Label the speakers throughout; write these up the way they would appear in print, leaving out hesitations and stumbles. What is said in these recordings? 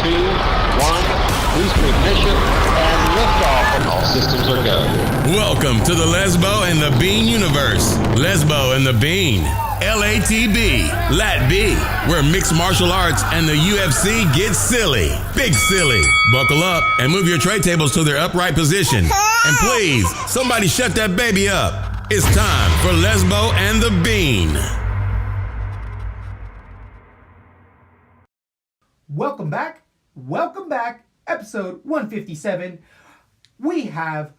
Speaker 1: Boost ignition and liftoff, and all systems are go.
Speaker 2: Welcome to the Lesbo and the Bean universe. Lesbo and the Bean. LATB, LaTB, where mixed martial arts and the UFC get silly. Big silly. Buckle up and move your tray tables to their upright position. And please, somebody shut that baby up. It's time for Lesbo and the Bean.
Speaker 3: Welcome back. Episode 157. We have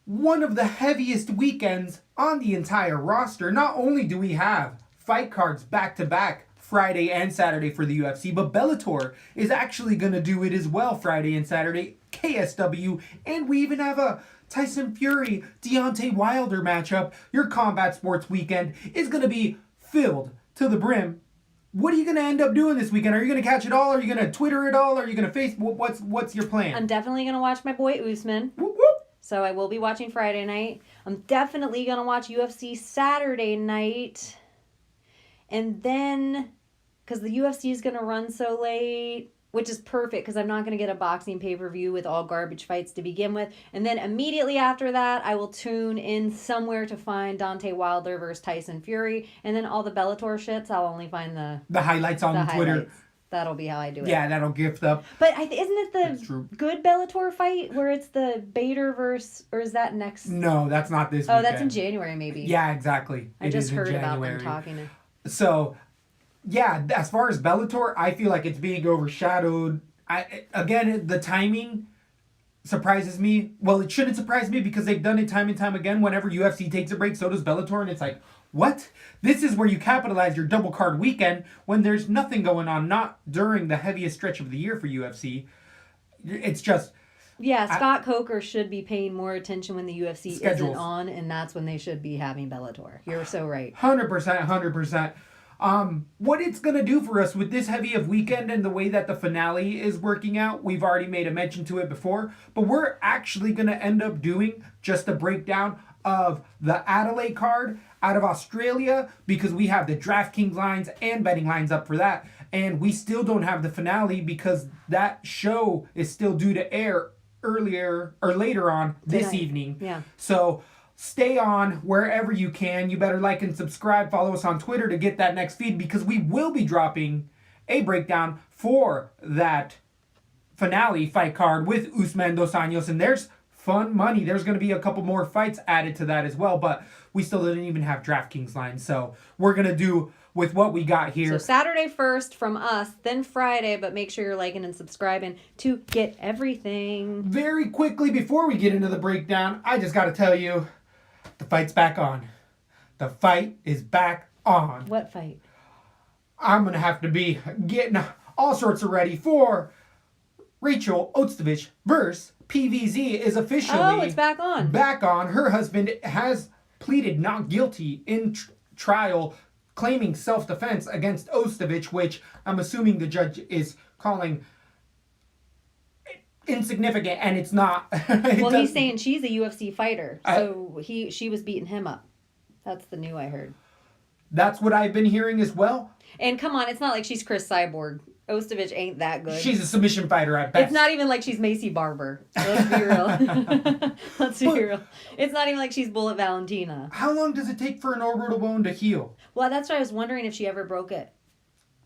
Speaker 3: one of the heaviest weekends on the entire roster. Not only do we have fight cards back-to-back Friday and Saturday for the UFC, but Bellator is actually going to do it as well Friday and Saturday, KSW, and we even have a Tyson Fury, Deontay Wilder matchup. Your combat sports weekend is going to be filled to the brim. What are you going to end up doing this weekend? Are you going to catch it all? Are you going to Twitter it all? Are you going to Facebook? What's your plan?
Speaker 4: I'm definitely going to watch my boy Usman.
Speaker 3: Whoop, whoop.
Speaker 4: So I will be watching Friday night. I'm definitely going to watch UFC Saturday night. And then, because the UFC is going to run so late, which is perfect because I'm not going to get a boxing pay-per-view with all garbage fights to begin with. And then immediately after that, I will tune in somewhere to find Deontay Wilder versus Tyson Fury. And then all the Bellator shits, I'll only find the
Speaker 3: highlights on Twitter.
Speaker 4: Highlights. That'll be how I do it.
Speaker 3: Yeah, that'll gift up.
Speaker 4: But isn't it the good Bellator fight where it's the Bader versus, or is that next?
Speaker 3: No, that's not this
Speaker 4: weekend.
Speaker 3: weekend.
Speaker 4: That's in January maybe.
Speaker 3: Yeah, exactly.
Speaker 4: I just heard about them talking.
Speaker 3: So, yeah, as far as Bellator, I feel like it's being overshadowed. Again, the timing surprises me. Well, it shouldn't surprise me because they've done it time and time again. Whenever UFC takes a break, so does Bellator, and it's like, what? This is where you capitalize your double card weekend when there's nothing going on, not during the heaviest stretch of the year for UFC. It's just...
Speaker 4: Yeah, Scott Coker should be paying more attention when the UFC
Speaker 3: schedules.
Speaker 4: Isn't on, and that's when they should be having Bellator. You're so right.
Speaker 3: 100%. What it's going to do for us with this heavy of weekend and the way that the finale is working out, we've already made a mention to it before, but we're actually going to end up doing just a breakdown of the Adelaide card out of Australia because we have the DraftKings lines and betting lines up for that, and we still don't have the finale because that show is still due to air earlier or later on this evening.
Speaker 4: Yeah.
Speaker 3: So stay on wherever you can. You better like and subscribe. Follow us on Twitter to get that next feed because we will be dropping a breakdown for that finale fight card with Usman Dos Anjos. And there's fun money. There's going to be a couple more fights added to that as well. But we still didn't even have DraftKings lines. So we're going to do with what we got here.
Speaker 4: So Saturday first from us, then Friday, but make sure you're liking and subscribing to get everything.
Speaker 3: Very quickly, before we get into the breakdown, I just got to tell you, the fight's back on. The fight is back on.
Speaker 4: What fight?
Speaker 3: I'm going to have to be getting all sorts of ready for Rachel Ostovich versus PVZ is officially...
Speaker 4: Oh, it's back on.
Speaker 3: Back on. Her husband has pleaded not guilty in trial, claiming self-defense against Ostovich, which I'm assuming the judge is calling insignificant, and it's not.
Speaker 4: He's saying she's a UFC fighter, so she was beating him up. That's the new I heard.
Speaker 3: That's what I've been hearing as well.
Speaker 4: And come on, it's not like she's Chris Cyborg. Ostovich ain't that good.
Speaker 3: She's a submission fighter at best.
Speaker 4: It's not even like she's Macy Barber. Let's be real. Let's be real. It's not even like she's Bullet Valentina.
Speaker 3: How long does it take for an orbital bone to heal?
Speaker 4: Well, that's what I was wondering if she ever broke it.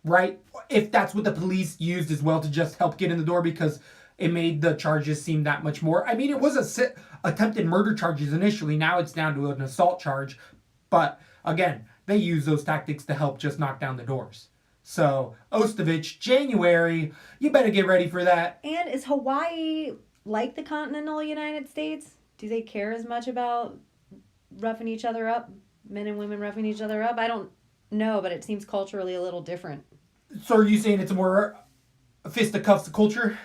Speaker 3: Right? If that's what the police used as well to just help get in the door because it made the charges seem that much more. I mean, it was attempted murder charges initially. Now it's down to an assault charge. But again, they use those tactics to help just knock down the doors. So, Ostovich, January, you better get ready for that.
Speaker 4: And is Hawaii like the continental United States? Do they care as much about roughing each other up? Men and women roughing each other up? I don't know, but it seems culturally a little different.
Speaker 3: So are you saying it's a more fisticuffs culture?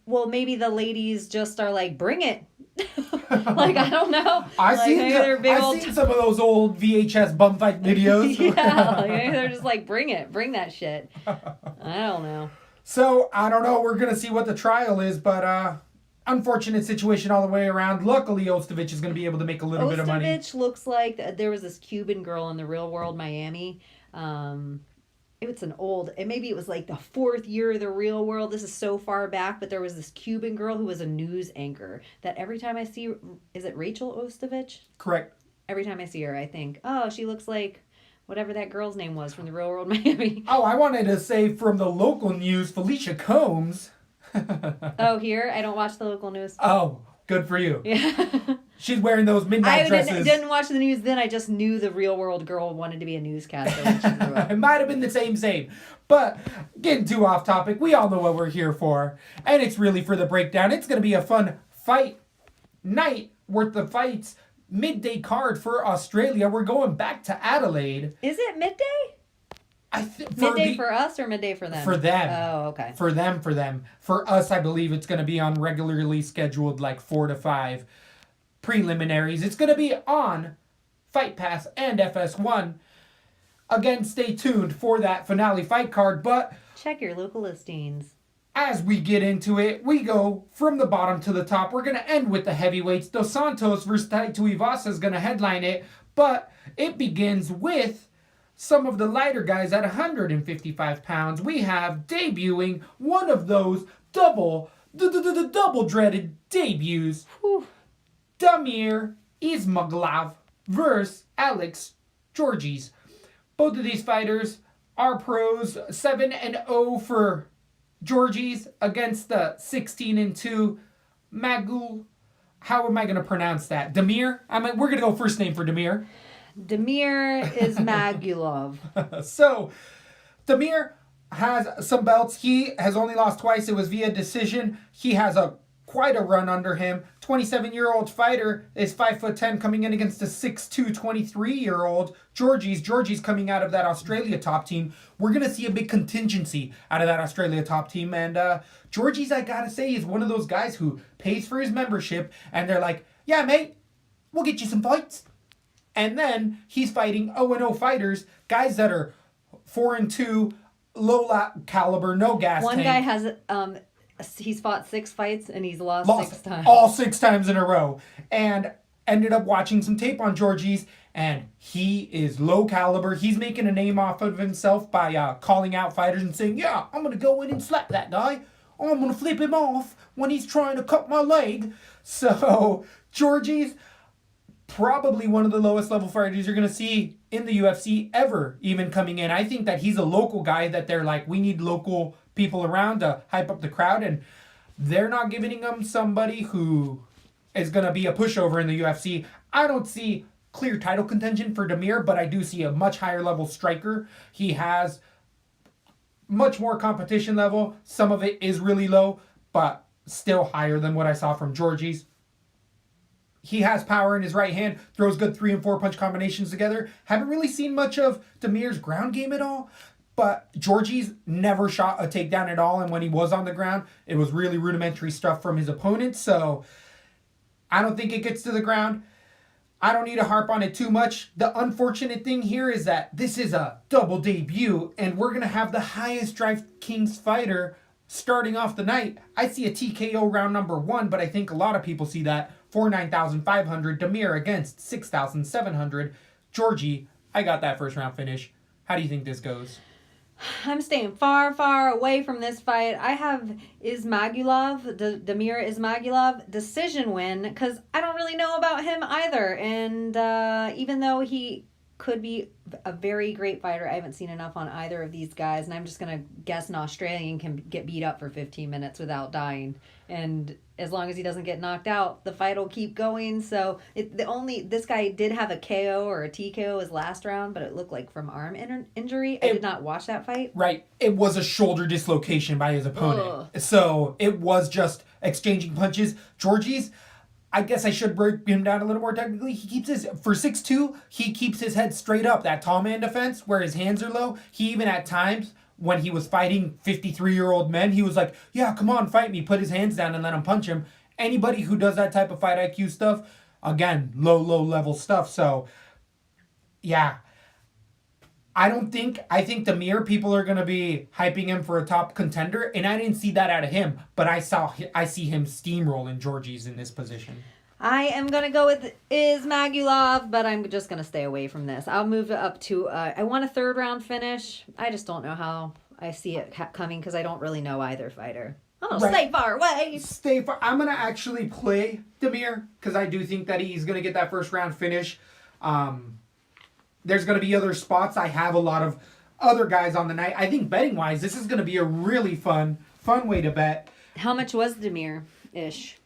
Speaker 4: Well, maybe the ladies just are like, bring it. Like, I don't know.
Speaker 3: I've seen some of those old VHS bum fight videos.
Speaker 4: Yeah, they're just like, bring it. Bring that shit. I don't know.
Speaker 3: So, I don't know. We're going to see what the trial is, but unfortunate situation all the way around. Luckily, Ostovich is going to be able to make a little bit of money.
Speaker 4: Ostovich looks like there was this Cuban girl in the Real World Miami. it's an old, and maybe it was like the 4th year of the Real World. This is so far back, but there was this Cuban girl who was a news anchor that every time I see, is it Rachel Ostovich?
Speaker 3: Correct.
Speaker 4: Every time I see her, I think, oh, she looks like whatever that girl's name was from the Real World Miami.
Speaker 3: Oh, I wanted to say from the local news, Felicia Combs.
Speaker 4: Oh, here? I don't watch the local news.
Speaker 3: Oh, good for you.
Speaker 4: Yeah.
Speaker 3: She's wearing those midnight dresses.
Speaker 4: Didn't watch the news then. I just knew the Real World girl wanted to be a newscaster when she grew up.
Speaker 3: It might have been the same. But getting too off topic, we all know what we're here for. And it's really for the breakdown. It's going to be a fun fight night worth of fights. Midday card for Australia. We're going back to Adelaide.
Speaker 4: Is it midday? Midday for us or midday for them?
Speaker 3: For them.
Speaker 4: Oh, okay.
Speaker 3: For them. For us, I believe it's going to be on regularly scheduled like 4 to 5 preliminaries. It's going to be on Fight Pass and FS1. Again, stay tuned for that finale fight card. But
Speaker 4: check your local listings.
Speaker 3: as we get into it, we go from the bottom to the top. We're going to end with the heavyweights. Dos Santos versus Tuivasa is going to headline it. But it begins with some of the lighter guys at 155 pounds. We have debuting one of those double dreaded debuts.
Speaker 4: Whew.
Speaker 3: Damir Ismagulov versus Alex Georges. Both of these fighters are pros. 7-0 for Georges against the 16-2 Magul. How am I going to pronounce that? Damir? We're going to go first name for Damir.
Speaker 4: Damir Ismagulov.
Speaker 3: So, Damir has some belts. He has only lost twice. It was via decision. He has quite a run under him. 27-year-old fighter is 5'10", coming in against a 6'2", 23-year-old Georges. Georges coming out of that Australia top team. We're going to see a big contingency out of that Australia top team. And Georges, I got to say, is one of those guys who pays for his membership. And they're like, yeah, mate, we'll get you some fights. And then he's fighting 0-0 fighters, guys that are 4-2, low caliber, no gas
Speaker 4: One
Speaker 3: tank.
Speaker 4: guy has he's fought 6 fights and he's lost 6 times.
Speaker 3: All 6 times in a row. And ended up watching some tape on Georges, and he is low caliber. He's making a name off of himself by calling out fighters and saying, yeah, I'm going to go in and slap that guy. I'm going to flip him off when he's trying to cut my leg. So, Georges, probably one of the lowest level fighters you're going to see in the UFC ever, even coming in. I think that he's a local guy that they're like, we need local people around to hype up the crowd, and they're not giving him somebody who is going to be a pushover in the UFC. I don't see clear title contention for Damir, but I do see a much higher level striker. He has much more competition level. Some of it is really low, but still higher than what I saw from Georges. He has power in his right hand, throws good 3 and 4 punch combinations together. Haven't really seen much of Damir's ground game at all, but Georges never shot a takedown at all, and when he was on the ground, it was really rudimentary stuff from his opponent, so I don't think it gets to the ground. I don't need to harp on it too much. The unfortunate thing here is that this is a double debut, and we're going to have the highest DraftKings fighter starting off the night. I see a TKO round number 1, but I think a lot of people see that for 9,500. Damir against 6,700. Georgie, I got that first round finish. How do you think this goes?
Speaker 4: I'm staying far, far away from this fight. I have Ismagulov, Damir Ismagulov, decision win, because I don't really know about him either. And even though he could be a very great fighter, I haven't seen enough on either of these guys. And I'm just going to guess an Australian can get beat up for 15 minutes without dying. And as long as he doesn't get knocked out, the fight will keep going. So this guy did have a KO or a TKO his last round, but it looked like from arm injury. I did not watch that fight.
Speaker 3: Right. It was a shoulder dislocation by his opponent.
Speaker 4: Ugh.
Speaker 3: So it was just exchanging punches. Georges, I guess I should break him down a little more technically. For 6'2", he keeps his head straight up. That tall man defense where his hands are low. He even at times, when he was fighting 53-year-old men, he was like, yeah, come on, fight me. Put his hands down and let him punch him. Anybody who does that type of fight IQ stuff, again, low level stuff. So, yeah. I think Damir, people are going to be hyping him for a top contender, and I didn't see that out of him, but I see him steamrolling Georges in this position.
Speaker 4: I am going to go with Ismagulov, but I'm just going to stay away from this. I'll move it up to, I want a third round finish. I just don't know how I see it coming because I don't really know either fighter. Oh,
Speaker 3: Right.
Speaker 4: stay far away.
Speaker 3: Stay far. I'm going to actually play Demir because I do think that he's going to get that first round finish. There's going to be other spots. I have a lot of other guys on the night. I think betting-wise, this is going to be a really fun way to bet.
Speaker 4: How much was Demir-ish?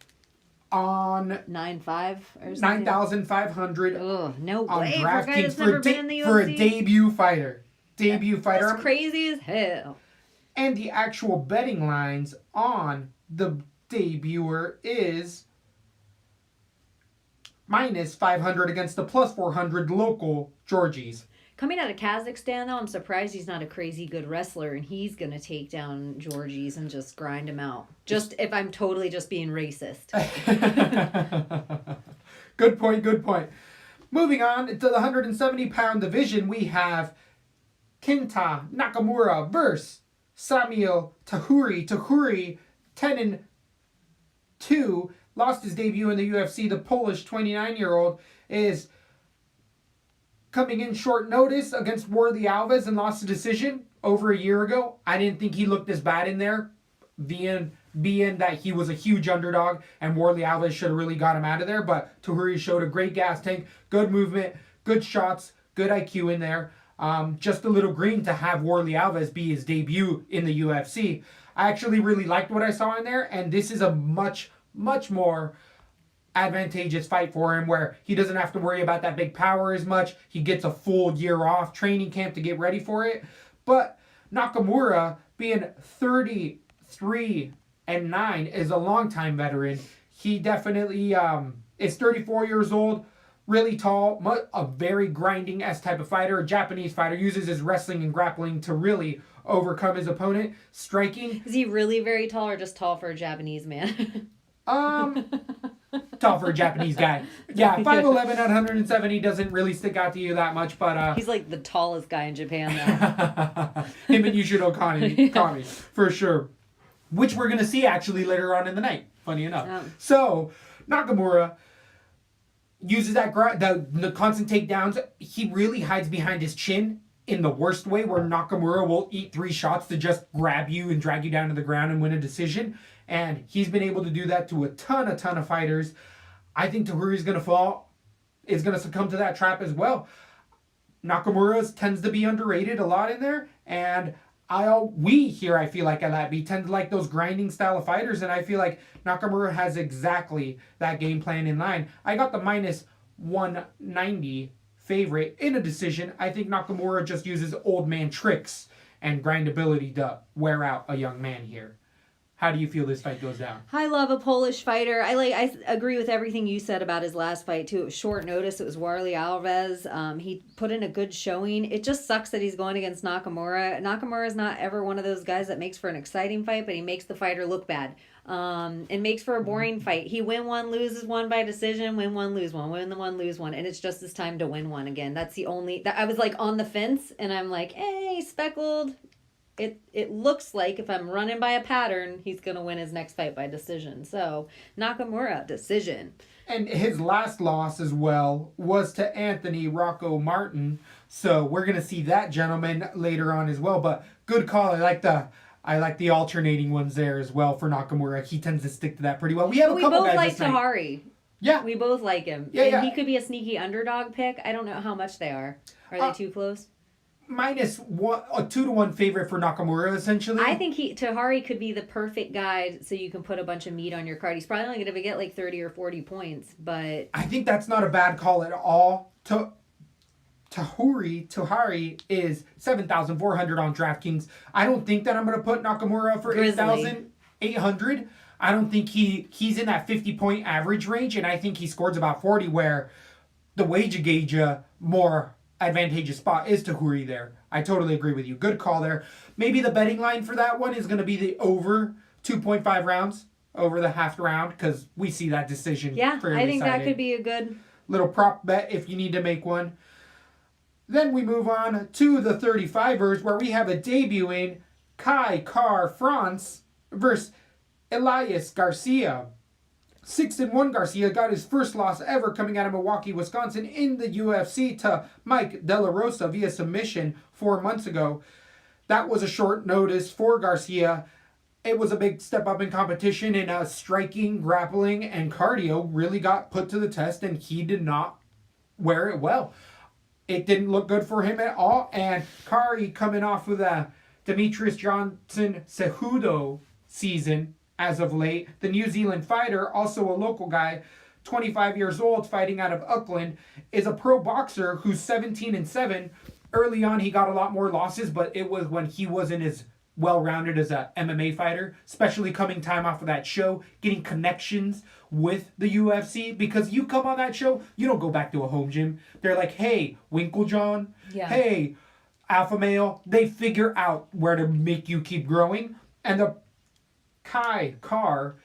Speaker 3: On
Speaker 4: 9.5 or something?
Speaker 3: 9,500
Speaker 4: Oh, no
Speaker 3: on
Speaker 4: way. For a guy
Speaker 3: DraftKings
Speaker 4: that's never been in the UFC.
Speaker 3: for a debut fighter.
Speaker 4: That's crazy as hell.
Speaker 3: And the actual betting lines on the debuter is minus 500 against the plus 400 local Georgies.
Speaker 4: Coming out of Kazakhstan, though, I'm surprised he's not a crazy good wrestler, and he's going to take down Georgies and just grind him out. Just if I'm totally just being racist.
Speaker 3: Good point. Moving on to the 170-pound division, we have Kenta Nakamura versus Samuel Tahuri. Tahuri, 10-2, lost his debut in the UFC. The Polish 29-year-old is coming in short notice against Warley Alves and lost a decision over a year ago. I didn't think he looked as bad in there, being that he was a huge underdog and Warley Alves should have really got him out of there. But Tahuri showed a great gas tank, good movement, good shots, good IQ in there. Just a little green to have Warley Alves be his debut in the UFC. I actually really liked what I saw in there, and this is a much, much more advantageous fight for him where he doesn't have to worry about that big power as much. He gets a full year off training camp to get ready for it. But Nakamura, being 33-9, is a longtime veteran. He definitely is 34 years old, really tall, a very grinding S type of fighter, a Japanese fighter, uses his wrestling and grappling to really overcome his opponent. Striking.
Speaker 4: Is he really very tall or just tall for a Japanese man?
Speaker 3: Tall for a Japanese guy. Yeah, 5'11" at 170 doesn't really stick out to you that much, but
Speaker 4: he's like the tallest guy in Japan now.
Speaker 3: him and Yushin Okami, for sure. Which we're gonna see actually later on in the night, funny enough.
Speaker 4: Oh.
Speaker 3: So Nakamura uses the constant takedowns. He really hides behind his chin in the worst way, where Nakamura will eat 3 shots to just grab you and drag you down to the ground and win a decision. And he's been able to do that to a ton of fighters. I think Tahuri's going to succumb to that trap as well. Nakamura tends to be underrated a lot in there. And we here, I feel like at LaTB, tend to like those grinding style of fighters. And I feel like Nakamura has exactly that game plan in line. I got the minus 190 favorite in a decision. I think Nakamura just uses old man tricks and grindability to wear out a young man here. How do you feel this fight goes down?
Speaker 4: I love a Polish fighter. I agree with everything you said about his last fight too. It was short notice. It was Warley Alves. He put in a good showing. It just sucks that he's going against Nakamura. Nakamura is not ever one of those guys that makes for an exciting fight, but he makes the fighter look bad. It makes for a boring fight. He win one, loses one by decision, win one, lose one, win the one, lose one, and it's just his time to win one again. That's the only. I was like on the fence, and I'm like, hey, speckled. It looks like if I'm running by a pattern, he's going to win his next fight by decision. So, Nakamura, decision.
Speaker 3: And his last loss as well was to Anthony Rocco Martin. So, we're going to see that gentleman later on as well. But good call. I like the alternating ones there as well for Nakamura. He tends to stick to that pretty well. We have a couple guys
Speaker 4: like
Speaker 3: this night.
Speaker 4: Tahuri.
Speaker 3: Yeah.
Speaker 4: We both like him.
Speaker 3: Yeah.
Speaker 4: He could be a sneaky underdog pick. I don't know how much they are. Are they too close?
Speaker 3: Minus one, a 2-1 favorite for Nakamura, essentially.
Speaker 4: I think Tahuri could be the perfect guy so you can put a bunch of meat on your card. He's probably only going to get like 30 or 40 points, but...
Speaker 3: I think that's not a bad call at all. Tahuri is 7,400 on DraftKings. I don't think that I'm going to put Nakamura up for 8,800. I don't think he's in that 50-point average range, and I think he scores about 40, where the wager gauge more advantageous spot is Tahuri there. I totally agree with you. Good call there. Maybe the betting line for that one is going to be the over 2.5 rounds, over the half round, because we see that decision.
Speaker 4: Yeah, I think
Speaker 3: decided.
Speaker 4: that could be a good
Speaker 3: Little prop bet if you need to make one. Then we move on to the 35ers, where we have a debuting Kai Car France versus Elias Garcia. 6-1 Garcia got his first loss ever coming out of Milwaukee, Wisconsin in the UFC to Mike De La Rosa via submission 4 months ago. That was a short notice for Garcia. It was a big step up in competition, and striking, grappling, and cardio really got put to the test, and he did not wear it well. It didn't look good for him at all, and Kari coming off with a Demetrius Johnson Cejudo season as of late. The New Zealand fighter, also a local guy, 25 years old, fighting out of Auckland, is a pro boxer who's 17-7. Early on, he got a lot more losses, but it was when he wasn't as well-rounded as a MMA fighter, especially coming time off of that show, getting connections with the UFC, because you come on that show, you don't go back to a home gym. They're like, hey, Winklejohn, hey, Alpha Male. They figure out where to make you keep growing. And the Carr,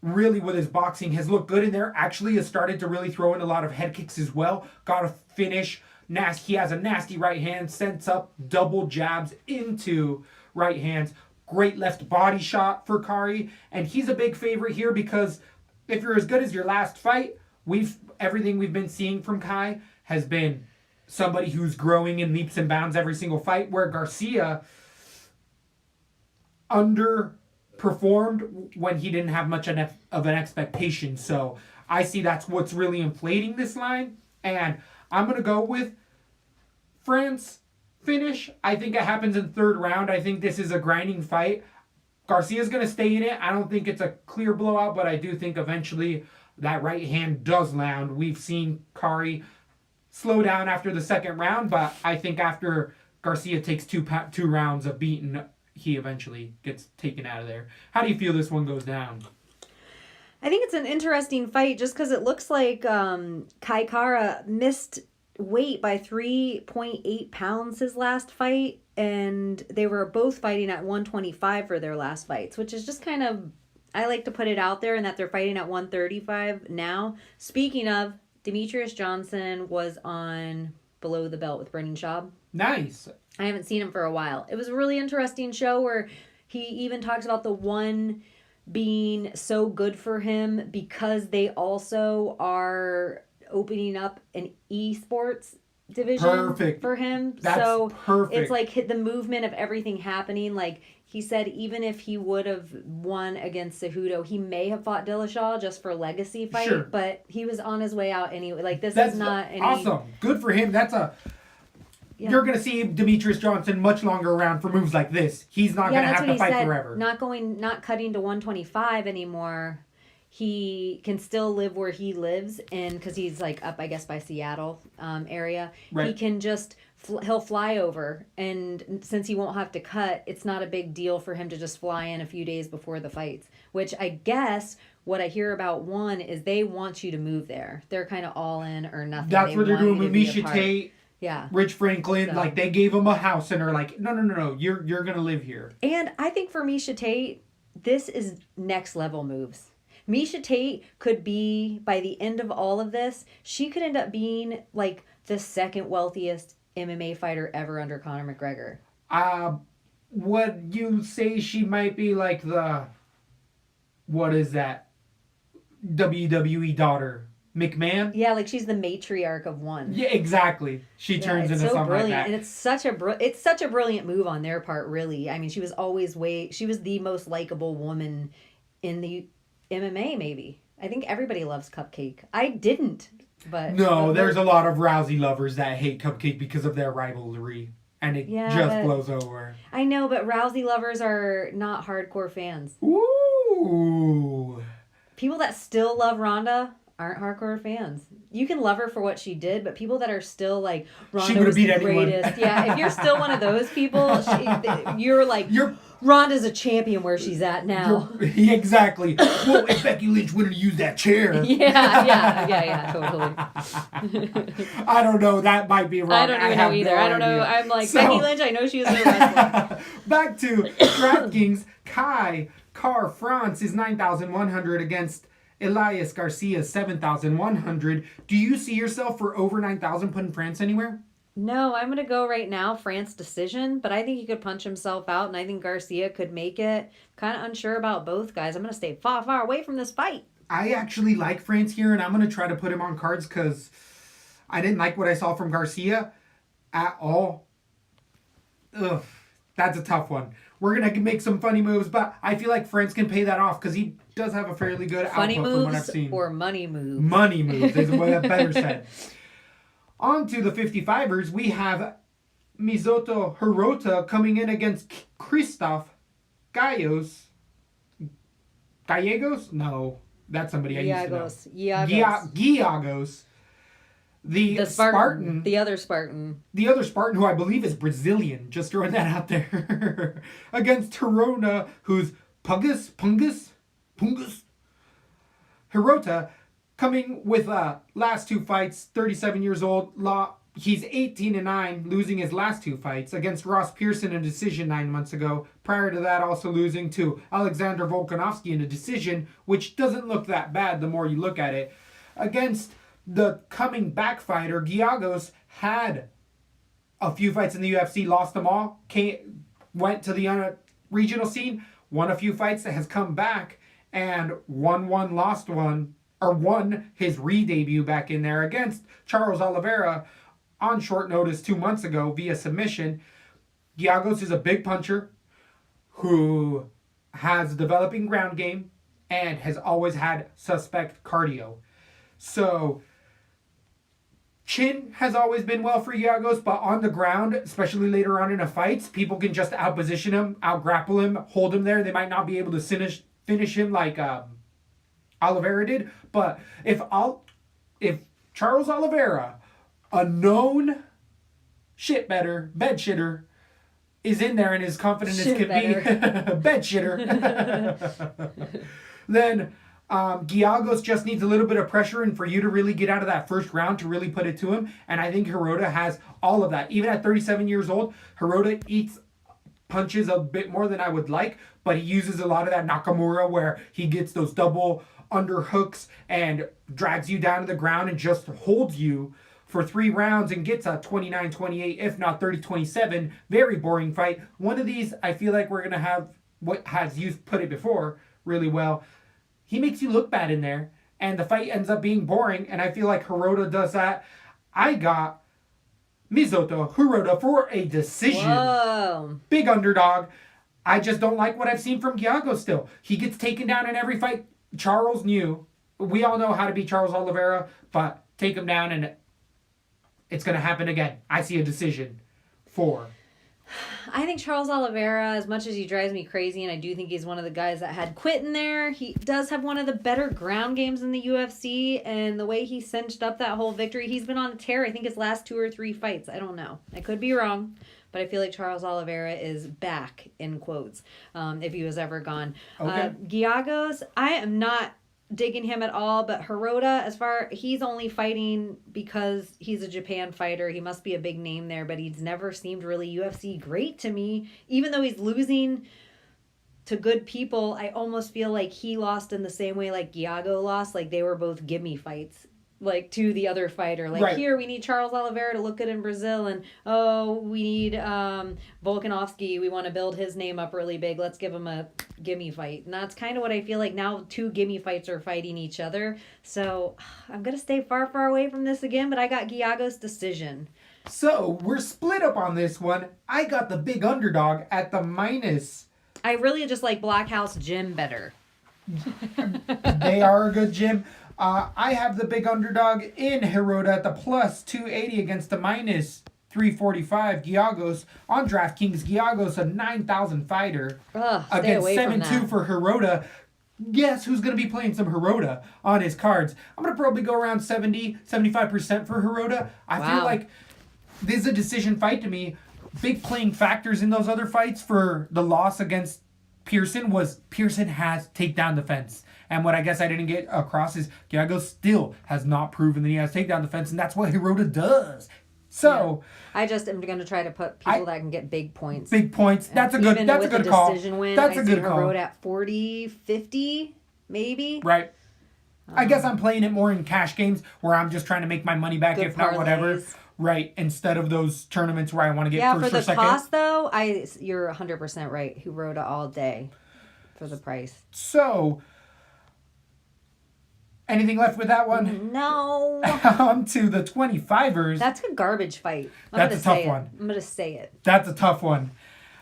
Speaker 3: really with his boxing, has looked good in there. Actually has started to really throw in a lot of head kicks as well. Got a finish. He has a nasty right hand, sends up double jabs into right hands. Great left body shot for Kari. And he's a big favorite here because if you're as good as your last fight, everything we've been seeing from Kai has been somebody who's growing in leaps and bounds every single fight, where Garcia underperformed when he didn't have much of an expectation. So I see that's what's really inflating this line. And I'm going to go with France finish. I think it happens in third round. I think this is a grinding fight. Garcia's going to stay in it. I don't think it's a clear blowout, but I do think eventually that right hand does land. We've seen Kari slow down after the second round, but I think after Garcia takes two rounds of beating, he eventually gets taken out of there. How do you feel this one goes down?
Speaker 4: I think it's an interesting fight just because it looks like Kai Kara missed weight by 3.8 pounds his last fight, and they were both fighting at 125 for their last fights, which is just kind of, I like to put it out there, and that they're fighting at 135 now. Speaking of, Demetrius Johnson was on Below the Belt with Brendan Schaub.
Speaker 3: Nice.
Speaker 4: I haven't seen him for a while. It was a really interesting show where he even talks about the one being so good for him because they also are opening up an esports division for him.
Speaker 3: That's perfect.
Speaker 4: It's like the movement of everything happening. Like he said, even if he would have won against Cejudo, he may have fought Dillashaw just for legacy fight,
Speaker 3: sure,
Speaker 4: but he was on his way out anyway. Like that's is not any...
Speaker 3: awesome. Good for him. You're going to see Demetrius Johnson much longer around for moves like this. He's not going to have to fight forever.
Speaker 4: Not cutting to 125 anymore. He can still live where he lives, and because he's like up, I guess, by Seattle area, right. He can just he'll fly over, and since he won't have to cut, it's not a big deal for him to just fly in a few days before the fights. Which I guess what I hear about one is they want you to move there. They're kind of all in or nothing.
Speaker 3: That's what they're doing with Miesha Tate.
Speaker 4: Yeah.
Speaker 3: Rich Franklin, so. Like they gave him a house and are like, no, you're gonna live here.
Speaker 4: And I think for Miesha Tate, this is next level moves. Miesha Tate could be, by the end of all of this, she could end up being like the second wealthiest MMA fighter ever under Conor McGregor.
Speaker 3: Would you say she might be like the, what is that, WWE daughter? McMahon?
Speaker 4: Yeah, like she's the matriarch of one.
Speaker 3: Yeah, exactly. She turns into something
Speaker 4: brilliant.
Speaker 3: like that.
Speaker 4: And it's such a brilliant move on their part, really. I mean, she was the most likable woman in the MMA, maybe. I think everybody loves Cupcake. I didn't, but...
Speaker 3: No, there's a lot of Rousey lovers that hate Cupcake because of their rivalry. And it just blows over.
Speaker 4: I know, but Rousey lovers are not hardcore fans.
Speaker 3: Ooh.
Speaker 4: People that still love Ronda aren't hardcore fans. You can love her for what she did, but people that are still like, Ronda was the greatest. Yeah, if you're still one of those people, you're Ronda's a champion where she's at now.
Speaker 3: Exactly. Well, if Becky Lynch wouldn't use that chair.
Speaker 4: Yeah, totally.
Speaker 3: I don't know. That might be wrong.
Speaker 4: I don't even know either. I don't know. I'm like, Becky Lynch, I know she was a wrestler.
Speaker 3: Back to DraftKings. Kai Kara France is 9,100 against Elias Garcia 7,100. Do you see yourself for over 9,000 putting France anywhere?
Speaker 4: No, I'm going to go right now France decision, but I think he could punch himself out, and I think Garcia could make it. Kind of unsure about both guys. I'm going to stay far away from this fight.
Speaker 3: I actually like France here, and I'm going to try to put him on cards because I didn't like what I saw from Garcia at all. Ugh, that's a tough one. We're going to make some funny moves, but I feel like France can pay that off because he does have a fairly good
Speaker 4: Funny
Speaker 3: output from what I've
Speaker 4: moves
Speaker 3: seen.
Speaker 4: or money moves?
Speaker 3: Money moves is what better said. On to the 55ers, we have Mizoto Hirota coming in against Christoph Gallegos. Gallegos? No, that's somebody I used to know. Gallegos. The Spartan.
Speaker 4: The other Spartan.
Speaker 3: The other Spartan, who I believe is Brazilian. Just throwing that out there. Against Hirona, who's Pungus. Hirota coming with last two fights, 37 years old. He's 18-9, losing his last two fights against Ross Pearson in a decision 9 months ago. Prior to that, also losing to Alexander Volkanovski in a decision, which doesn't look that bad the more you look at it. Against the coming back fighter, Gallegos had a few fights in the UFC, lost them all, went to the regional scene, won a few fights that has come back, and won one, lost one, or won his re-debut back in there against Charles Oliveira on short notice 2 months ago via submission. Gallegos is a big puncher who has a developing ground game and has always had suspect cardio. So chin has always been well for Gallegos, but on the ground, especially later on in a fight, people can just outposition him, outgrapple him, hold him there. They might not be able to finish him like Oliveira did, but if Charles Oliveira, a known bed shitter, is in there and is confident as can be, bed shitter, then Gallegos just needs a little bit of pressure and for you to really get out of that first round to really put it to him. And I think Hirota has all of that. Even at 37 years old, Hirota eats punches a bit more than I would like, but he uses a lot of that Nakamura where he gets those double underhooks and drags you down to the ground and just holds you for 3 rounds and gets a 29-28, if not 30-27. Very boring fight. One of these, I feel like we're going to have what has you put it before really well. He makes you look bad in there, and the fight ends up being boring, and I feel like Hirota does that. I got Mizoto Hirota for a decision.
Speaker 4: Whoa.
Speaker 3: Big underdog. I just don't like what I've seen from Gallegos still. He gets taken down in every fight. Charles knew. We all know how to beat Charles Oliveira, but take him down and it's going to happen again. I see a decision for.
Speaker 4: I think Charles Oliveira, as much as he drives me crazy, and I do think he's one of the guys that had quit in there, he does have one of the better ground games in the UFC, and the way he cinched up that whole victory, he's been on a tear. I think his last 2 or 3 fights. I don't know. I could be wrong, but I feel like Charles Oliveira is back, in quotes, if he was ever gone.
Speaker 3: Okay.
Speaker 4: Gallegos, I am not digging him at all, but Hirota, he's only fighting because he's a Japan fighter. He must be a big name there, but he's never seemed really UFC great to me. Even though he's losing to good people, I almost feel like he lost in the same way like Gallegos lost. Like they were both gimme fights, like to the other fighter. Like
Speaker 3: right.
Speaker 4: Here we need Charles Oliveira to look good in Brazil, and we need Volkanovski. We want to build his name up really big. Let's give him a gimme fight. And that's kind of what I feel like now. 2 gimme fights are fighting each other. So I'm gonna stay far away from this again. But I got Gallegos decision.
Speaker 3: So we're split up on this one. I got the big underdog at the minus.
Speaker 4: I really just like Black House Gym better.
Speaker 3: They are a good gym. I have the big underdog in Hirota at the plus 280 against the minus 345. Gallegos on DraftKings. Gallegos, a 9,000 fighter. Against 7-2 for Hirota. Guess who's going to be playing some Hirota on his cards? I'm going to probably go around 70-75% for Hirota. I feel like this is a decision fight to me. Big playing factors in those other fights for the loss against Pearson was Pearson has takedown defense. And what I guess I didn't get across is Gallegos still has not proven that he has takedown defense, and that's what Hirota does. So
Speaker 4: I just am going to try to put people that can get big points.
Speaker 3: Big points. That's a good call.
Speaker 4: Decision win,
Speaker 3: that's a good
Speaker 4: call.
Speaker 3: call.
Speaker 4: Hirota at 40, 50, maybe.
Speaker 3: Right. I guess I'm playing it more in cash games where I'm just trying to make my money back, if not whatever. Right, instead of those tournaments where I want to get first or second.
Speaker 4: Yeah, for the cost though, you're 100% right. Hirota all day for the price.
Speaker 3: So Anything left with that one?
Speaker 4: No.
Speaker 3: On to the 25ers.
Speaker 4: That's a garbage fight.
Speaker 3: That's a tough one.
Speaker 4: I'm going to say it.
Speaker 3: That's a tough one.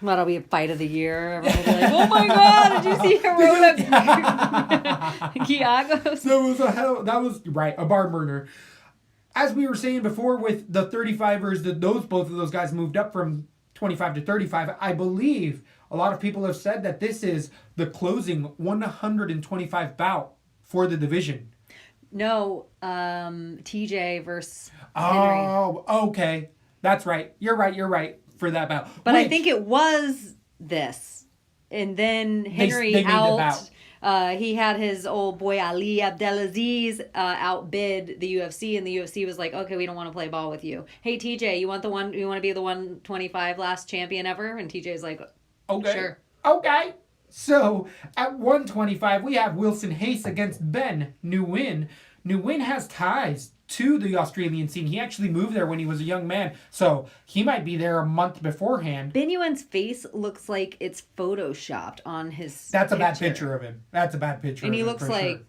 Speaker 4: That'll be a fight of the year. Everyone will be like, oh my God, did you see Hirota Giagos?
Speaker 3: That was right, a barn burner. As we were saying before with the 35ers, both of those guys moved up from 25 to 35. I believe a lot of people have said that this is the closing 125 bout for the division.
Speaker 4: No, TJ versus Henry.
Speaker 3: Oh, okay. That's right. You're right for that bout.
Speaker 4: But I think it was this. And then Henry
Speaker 3: they made the bout.
Speaker 4: He had his old boy Ali Abdelaziz outbid the UFC, and the UFC was like, okay, we don't want to play ball with you. Hey, TJ, you want to be the 125 last champion ever? And TJ's like,
Speaker 3: okay.
Speaker 4: Sure.
Speaker 3: Okay. So at 125, we have Wilson Hayes against Ben Nguyen. Nguyen has ties to the Australian scene. He actually moved there when he was a young man, so he might be there a month beforehand.
Speaker 4: Ben Nguyen's face looks like it's photoshopped on his
Speaker 3: That's a bad picture of him. That's a bad picture
Speaker 4: and
Speaker 3: of
Speaker 4: he
Speaker 3: him,
Speaker 4: looks like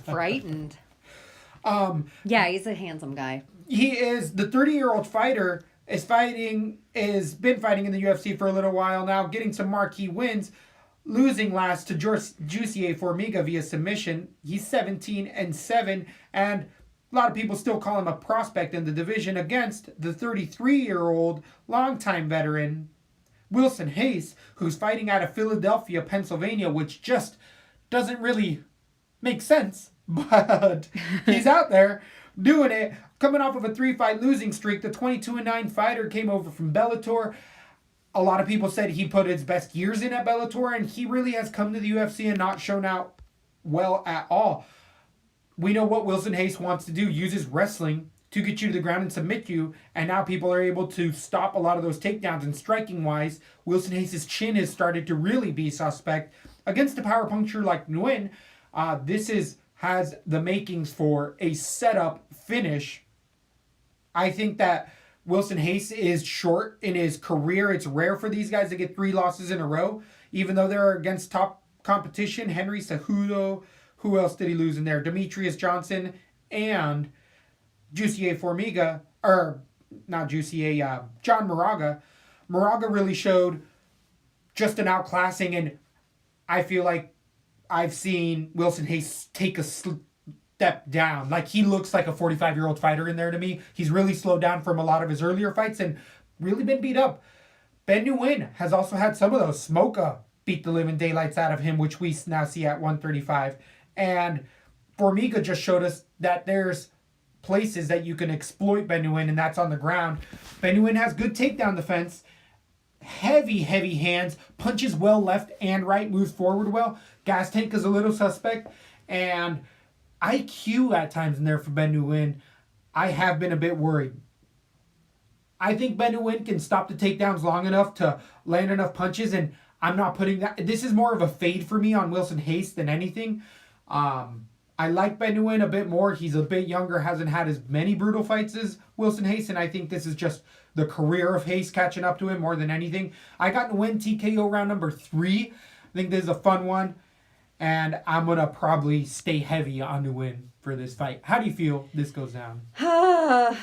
Speaker 4: frightened. Yeah, he's a handsome guy.
Speaker 3: He is the 30-year-old fighter has been fighting in the UFC for a little while now, getting some marquee wins, losing last to Jussier Formiga via submission. He's 17-7, and a lot of people still call him a prospect in the division against the 33-year-old longtime veteran Wilson Hayes, who's fighting out of Philadelphia, Pennsylvania, which just doesn't really make sense, but he's out there doing it. Coming off of a 3-fight losing streak, the 22-9 fighter came over from Bellator. A lot of people said he put his best years in at Bellator, and he really has come to the UFC and not shown out well at all. We know what Wilson Hayes wants to do, use his wrestling to get you to the ground and submit you, and now people are able to stop a lot of those takedowns. And striking-wise, Wilson Hayes' chin has started to really be suspect. Against a power puncture like Nguyen, this has the makings for a setup finish. I think that Wilson Hayes is short in his career. It's rare for these guys to get 3 losses in a row, even though they're against top competition. Henry Cejudo, who else did he lose in there? Demetrius Johnson and Jussier Formiga, or not Jussier, John Moraga. Moraga really showed just an outclassing, and I feel like I've seen Wilson Hayes take a step down. Like, he looks like a 45-year-old fighter in there to me. He's really slowed down from a lot of his earlier fights and really been beat up. Ben Nguyen has also had some of those. Smoka beat the living daylights out of him, which we now see at 135. And Formiga just showed us that there's places that you can exploit Ben Nguyen, and that's on the ground. Ben Nguyen has good takedown defense, heavy hands, punches well left and right, moves forward well. Gas tank is a little suspect, and IQ at times in there for Ben Nguyen. I have been a bit worried. I think Ben Nguyen can stop the takedowns long enough to land enough punches, and I'm not putting that. This is more of a fade for me on Wilson Hayes than anything. I like Ben Nguyen a bit more. He's a bit younger, hasn't had as many brutal fights as Wilson Hayes, and I think this is just the career of Hayes catching up to him more than anything. I got Nguyen TKO round number 3. I think this is a fun one, and I'm going to probably stay heavy on Nguyen for this fight. How do you feel this goes down?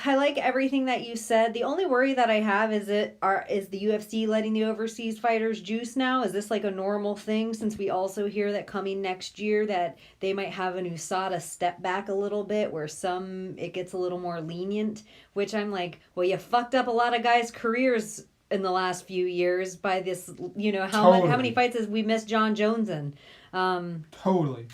Speaker 4: I like everything that you said. The only worry that I have is the UFC letting the overseas fighters juice now? Is this like a normal thing, since we also hear that coming next year that they might have an USADA step back a little bit where it gets a little more lenient, which I'm like, well, you fucked up a lot of guys' careers in the last few years by this, how many fights has we missed John Jones in?
Speaker 3: Totally.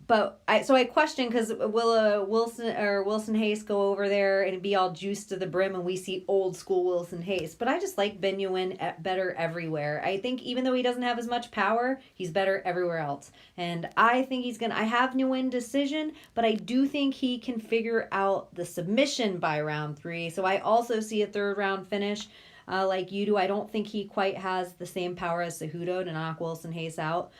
Speaker 4: But I question, because will Wilson Hayes go over there and be all juiced to the brim and we see old school Wilson Hayes? But I just like Ben Nguyen better everywhere. I think even though he doesn't have as much power, he's better everywhere else. And I think I have Nguyen decision, but I do think he can figure out the submission by round 3. So I also see a 3rd round finish. Like you do. I don't think he quite has the same power as Cejudo to knock Wilson Hayes out.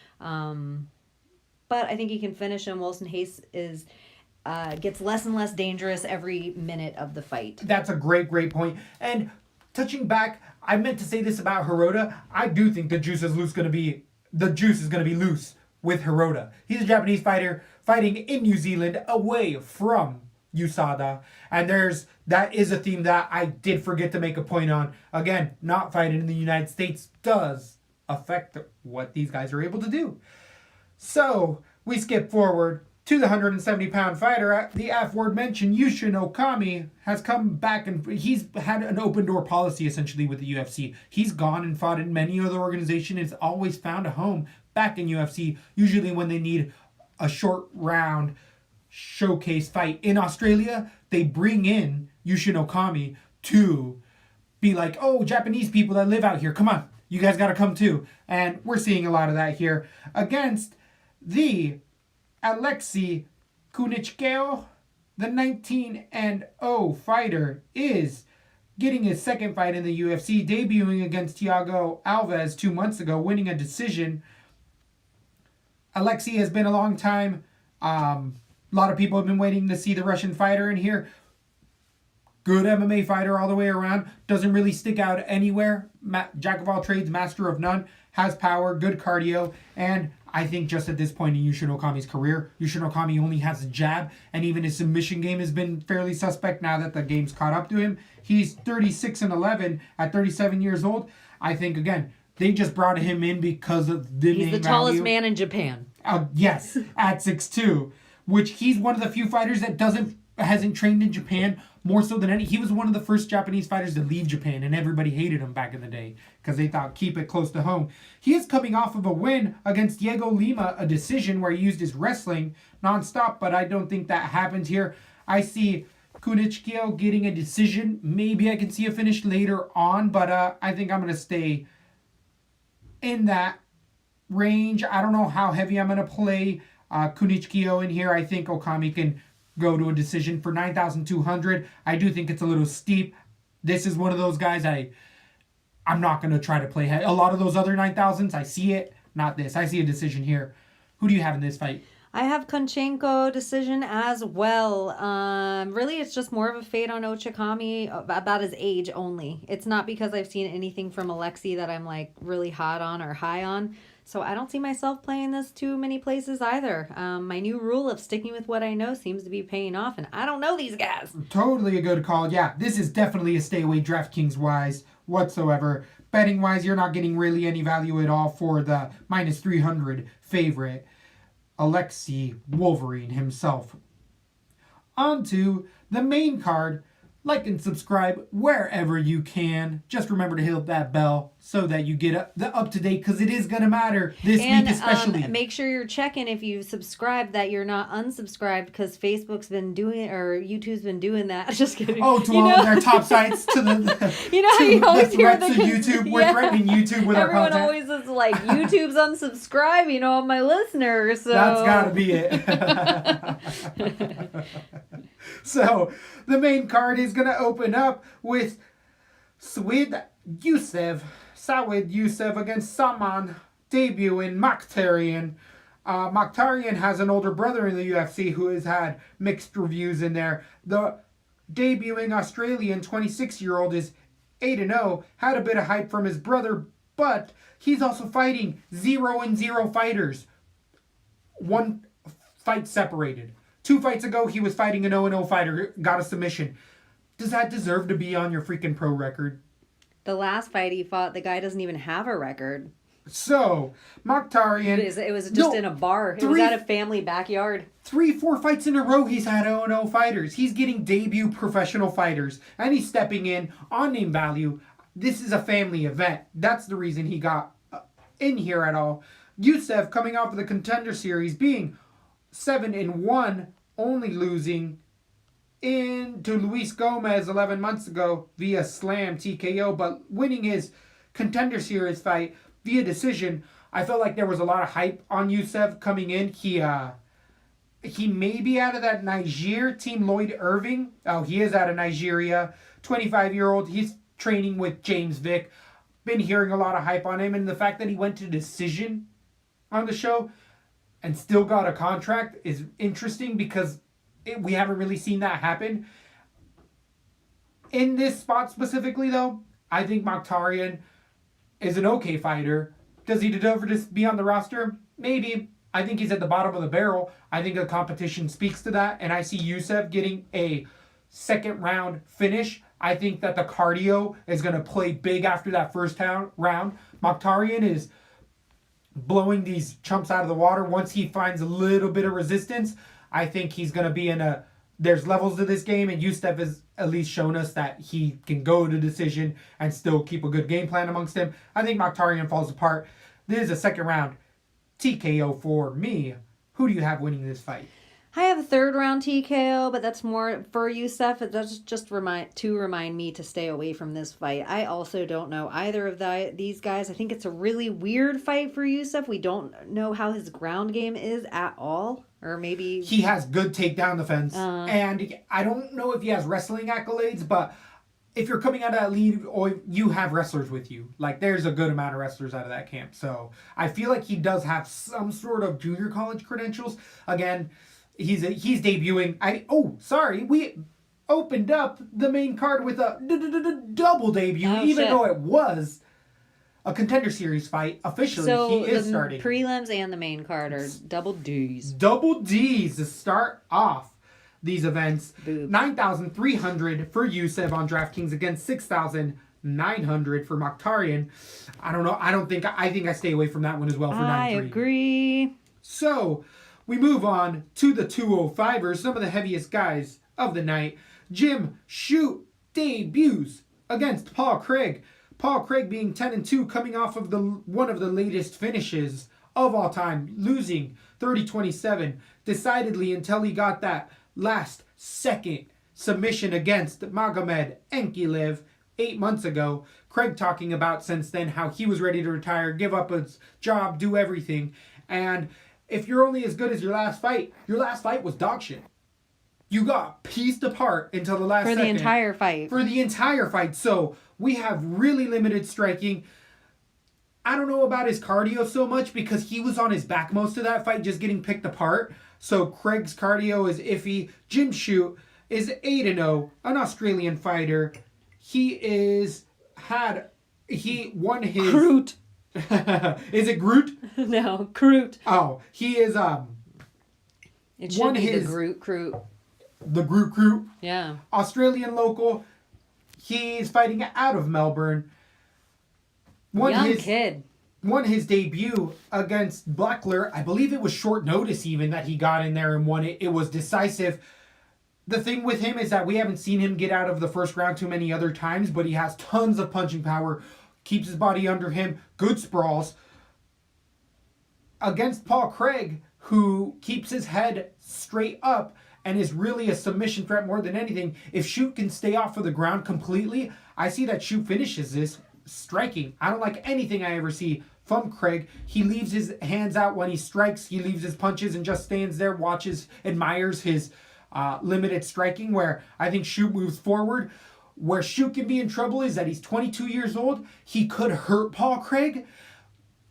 Speaker 4: But I think he can finish him. Wilson Hayes gets less and less dangerous every minute of the fight.
Speaker 3: That's a great point. And touching back, I meant to say this about Hirota. I do think the juice is going to be loose with Hirota. He's a Japanese fighter fighting in New Zealand away from USADA. And that is a theme that I did forget to make a point on. Again, not fighting in the United States does affect what these guys are able to do. So we skip forward to the 170-pound fighter. The aforementioned Yushin Okami has come back, and he's had an open door policy essentially with the UFC. He's gone and fought in many other organizations and has always found a home back in UFC, usually when they need a short round showcase fight. In Australia, they bring in Yushin Okami to be like, oh, Japanese people that live out here, come on, you guys got to come too. And we're seeing a lot of that here against the Alexei Kunichkeo. The 19-0 fighter is getting his second fight in the UFC, debuting against Thiago Alves 2 months ago, winning a decision. Alexei has been a long time. A lot of people have been waiting to see the Russian fighter in here. Good MMA fighter all the way around. Doesn't really stick out anywhere. Jack of all trades, master of none. Has power, good cardio. And I think just at this point in Yushin Okami's career, Yushin Okami only has a jab. And even his submission game has been fairly suspect now that the game's caught up to him. He's 36-11 at 37 years old. I think, again, they just brought him in because of the name value.
Speaker 4: He's the tallest man in Japan.
Speaker 3: Yes, at 6'2", which he's one of the few fighters that hasn't trained in Japan more so than any. He was one of the first Japanese fighters to leave Japan, and everybody hated him back in the day because they thought keep it close to home. He is coming off of a win against Diego Lima, a decision where he used his wrestling nonstop, but I don't think that happens here. I see Kunichkeo getting a decision. Maybe I can see a finish later on, but I think I'm going to stay in that range. I don't know how heavy I'm going to play Kunichkeo in here. I think Okami can go to a decision for 9,200. I do think it's a little steep. This is one of those guys I'm not going to try to play a lot of those other 9,000s. I see it, not this. I see a decision here. Who do you have in this fight?
Speaker 4: I have Konchenko decision as well. Really, it's just more of a fade on Ochikami about his age only. It's not because I've seen anything from Alexei that I'm like really hot on or high on. So I don't see myself playing this too many places either. My new rule of sticking with what I know seems to be paying off, and I don't know these guys.
Speaker 3: Totally a good call. Yeah, this is definitely a stay away DraftKings-wise whatsoever. Betting-wise, you're not getting really any value at all for the minus 300 favorite, Alexei Wolverine himself. On to the main card. Like and subscribe wherever you can. Just remember to hit that bell so that you get the up-to-date, because it is going to matter this week especially.
Speaker 4: Make sure you're checking if you subscribe that you're not unsubscribed, because Facebook's been doing or YouTube's been doing that. Just kidding.
Speaker 3: Oh, to all of their top sites, to the
Speaker 4: you know how you always hear
Speaker 3: threats of YouTube. We're threatening YouTube with
Speaker 4: Everyone
Speaker 3: our content.
Speaker 4: Everyone always is like, YouTube's unsubscribing all my listeners. So.
Speaker 3: That's got to be it. So, the main card is going to open up with Sawid Youssef against Saman, debuting Mokhtarian. Mokhtarian has an older brother in the UFC who has had mixed reviews in there. The debuting Australian 26-year-old is 8-0, had a bit of hype from his brother, but he's also fighting 0-0 fighters. One fight separated. 2 fights ago, he was fighting an 0-0 fighter, got a submission. Does that deserve to be on your freaking pro record?
Speaker 4: The last fight he fought, the guy doesn't even have a record.
Speaker 3: So, Mokhtarian...
Speaker 4: It was just in a bar. It was at a family backyard.
Speaker 3: 3-4 fights in a row he's had 0-0 fighters. He's getting debut professional fighters. And he's stepping in on name value. This is a family event. That's the reason he got in here at all. Youssef, coming off of the Contender Series, being 7-1, only losing to Luis Gomez 11 months ago via slam TKO, but winning his Contender Series fight via decision. I felt like there was a lot of hype on Youssef coming in. He may be out of that Niger team, Lloyd Irving. Oh, he is out of Nigeria. 25-year-old. He's training with James Vick. Been hearing a lot of hype on him, and the fact that he went to decision on the show and still got a contract is interesting because we haven't really seen that happen. In this spot specifically, though, I think Mokhtarian is an okay fighter. Does he deserve to be on the roster? Maybe. I think he's at the bottom of the barrel. I think the competition speaks to that, and I see Youssef getting a second round finish. I think that the cardio is going to play big after that first round. Mokhtarian is blowing these chumps out of the water. Once he finds a little bit of resistance, I think he's going to be in a... There's levels to this game, and Youssef has at least shown us that he can go to decision and still keep a good game plan amongst him. I think Mokhtarian falls apart. This is a second round TKO for me. Who do you have winning this fight?
Speaker 4: I have a third round TKO, but that's more for Youssef. That's just remind me to stay away from this fight. I also don't know either of these guys. I think it's a really weird fight for Youssef. We don't know how his ground game is at all. Or maybe...
Speaker 3: He has good takedown defense. And I don't know if he has wrestling accolades, but if you're coming out of that lead, or you have wrestlers with you. Like, there's a good amount of wrestlers out of that camp. So I feel like he does have some sort of junior college credentials. Again... He's debuting. We opened up the main card with a double debut, though it was a Contender Series fight. Officially,
Speaker 4: so
Speaker 3: he is starting.
Speaker 4: So the prelims and the main card are double Ds.
Speaker 3: Double Ds to start off these events. 9,300 for Youssef on DraftKings against 6,900 for Mokhtarian. I don't know. I think I stay away from that one as well for 9-3.
Speaker 4: I agree.
Speaker 3: So... we move on to the 205ers, some of the heaviest guys of the night. Jim Shoot debuts against Paul Craig. Paul Craig being 10-2, coming off of one of the latest finishes of all time, losing 30-27 decidedly until he got that last second submission against Magomed Ankalaev 8 months ago. Craig talking about since then how he was ready to retire, give up his job, do everything, and if you're only as good as your last fight was dog shit. You got pieced apart until the last second.
Speaker 4: For the entire fight.
Speaker 3: For the entire fight. So we have really limited striking. I don't know about his cardio so much because he was on his back most of that fight, just getting picked apart. So Craig's cardio is iffy. Jim Shoot is 8-0, an Australian fighter. He won his...
Speaker 4: Groot.
Speaker 3: Is it Groot?
Speaker 4: No, Groot.
Speaker 3: Oh, he is
Speaker 4: It should be the Groot.
Speaker 3: The Groot.
Speaker 4: Yeah.
Speaker 3: Australian local. He's fighting out of Melbourne.
Speaker 4: Young kid.
Speaker 3: Won his debut against Blackler. I believe it was short notice even that he got in there and won it. It was decisive. The thing with him is that we haven't seen him get out of the first round too many other times, but he has tons of punching power. Keeps his body under him. Good sprawls. Against Paul Craig, who keeps his head straight up and is really a submission threat more than anything. If Shoot can stay off of the ground completely, I see that Shoot finishes this striking. I don't like anything I ever see from Craig. He leaves his hands out when he strikes. He leaves his punches and just stands there, admires his limited striking, where I think Shoot moves forward. Where Shoot can be in trouble is that he's 22 years old. He could hurt Paul Craig,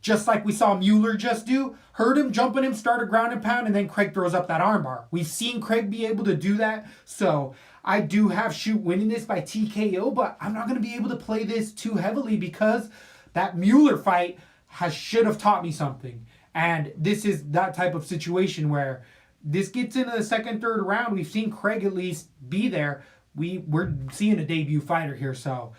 Speaker 3: just like we saw Mueller just do. Hurt him, jump on him, start a ground and pound, and then Craig throws up that armbar. We've seen Craig be able to do that. So I do have Shoot winning this by TKO, but I'm not going to be able to play this too heavily because that Mueller fight should have taught me something. And this is that type of situation where this gets into the second, third round. We've seen Craig at least be there. We're seeing a debut fighter here, so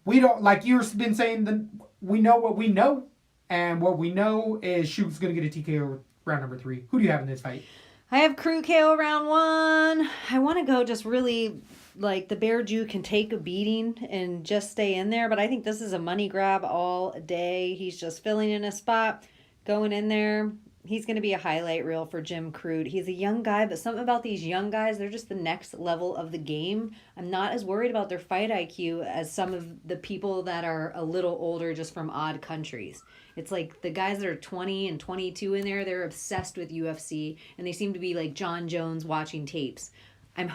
Speaker 3: we don't, like you've been saying, we know what we know, and what we know is Shoot's going to get a TKO round number 3. Who do you have in this fight?
Speaker 4: I have Crew KO round 1. I want to go just really, like, the Bear Jew can take a beating and just stay in there, but I think this is a money grab all day. He's just filling in a spot, going in there. He's going to be a highlight reel for Jim Crute. He's a young guy, but something about these young guys, they're just the next level of the game. I'm not as worried about their fight IQ as some of the people that are a little older just from odd countries. It's like the guys that are 20 and 22 in there, they're obsessed with UFC, and they seem to be like John Jones watching tapes. I'm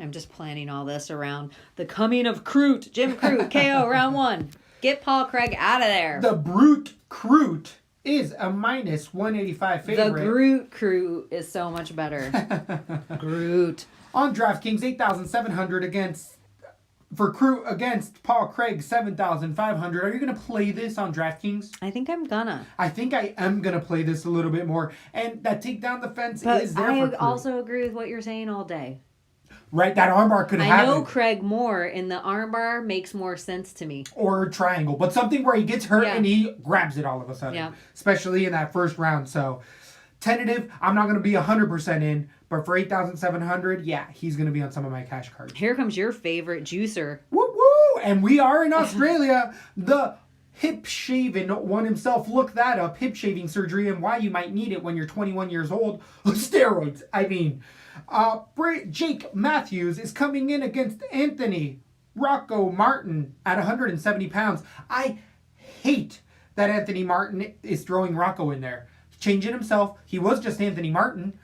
Speaker 4: just planning all this around the coming of Crute. Jim Crute, KO round 1. Get Paul Craig out of there.
Speaker 3: The Brute Crute is a minus 185 favorite.
Speaker 4: The Groot Crew is so much better. Groot.
Speaker 3: On DraftKings, 8,700 against for Crew against Paul Craig, 7,500. Are you going to play this on DraftKings?
Speaker 4: I think I'm gonna.
Speaker 3: I think I am going to play this a little bit more. And that takedown defense
Speaker 4: But
Speaker 3: is there
Speaker 4: I
Speaker 3: for Crew.
Speaker 4: also agree with what you're saying all day.
Speaker 3: Right, that armbar could
Speaker 4: I
Speaker 3: have
Speaker 4: know
Speaker 3: it.
Speaker 4: Craig more, and the armbar makes more sense to me.
Speaker 3: Or a triangle, but something where he gets hurt
Speaker 4: Yeah.
Speaker 3: and he grabs it all of a sudden.
Speaker 4: Yeah.
Speaker 3: Especially in that first round. So, tentative, I'm not going to be 100% in, but for 8,700, yeah, he's going to be on some of my cash cards.
Speaker 4: Here comes your favorite juicer.
Speaker 3: Woo woo! And we are in Australia. The hip shaving one himself. Look that up. Hip shaving surgery and why you might need it when you're 21 years old. Steroids. I mean, Jake Matthews is coming in against Anthony Rocco Martin at 170 pounds. I hate that Anthony Martin is throwing Rocco in there. Changing himself. He was just Anthony Martin.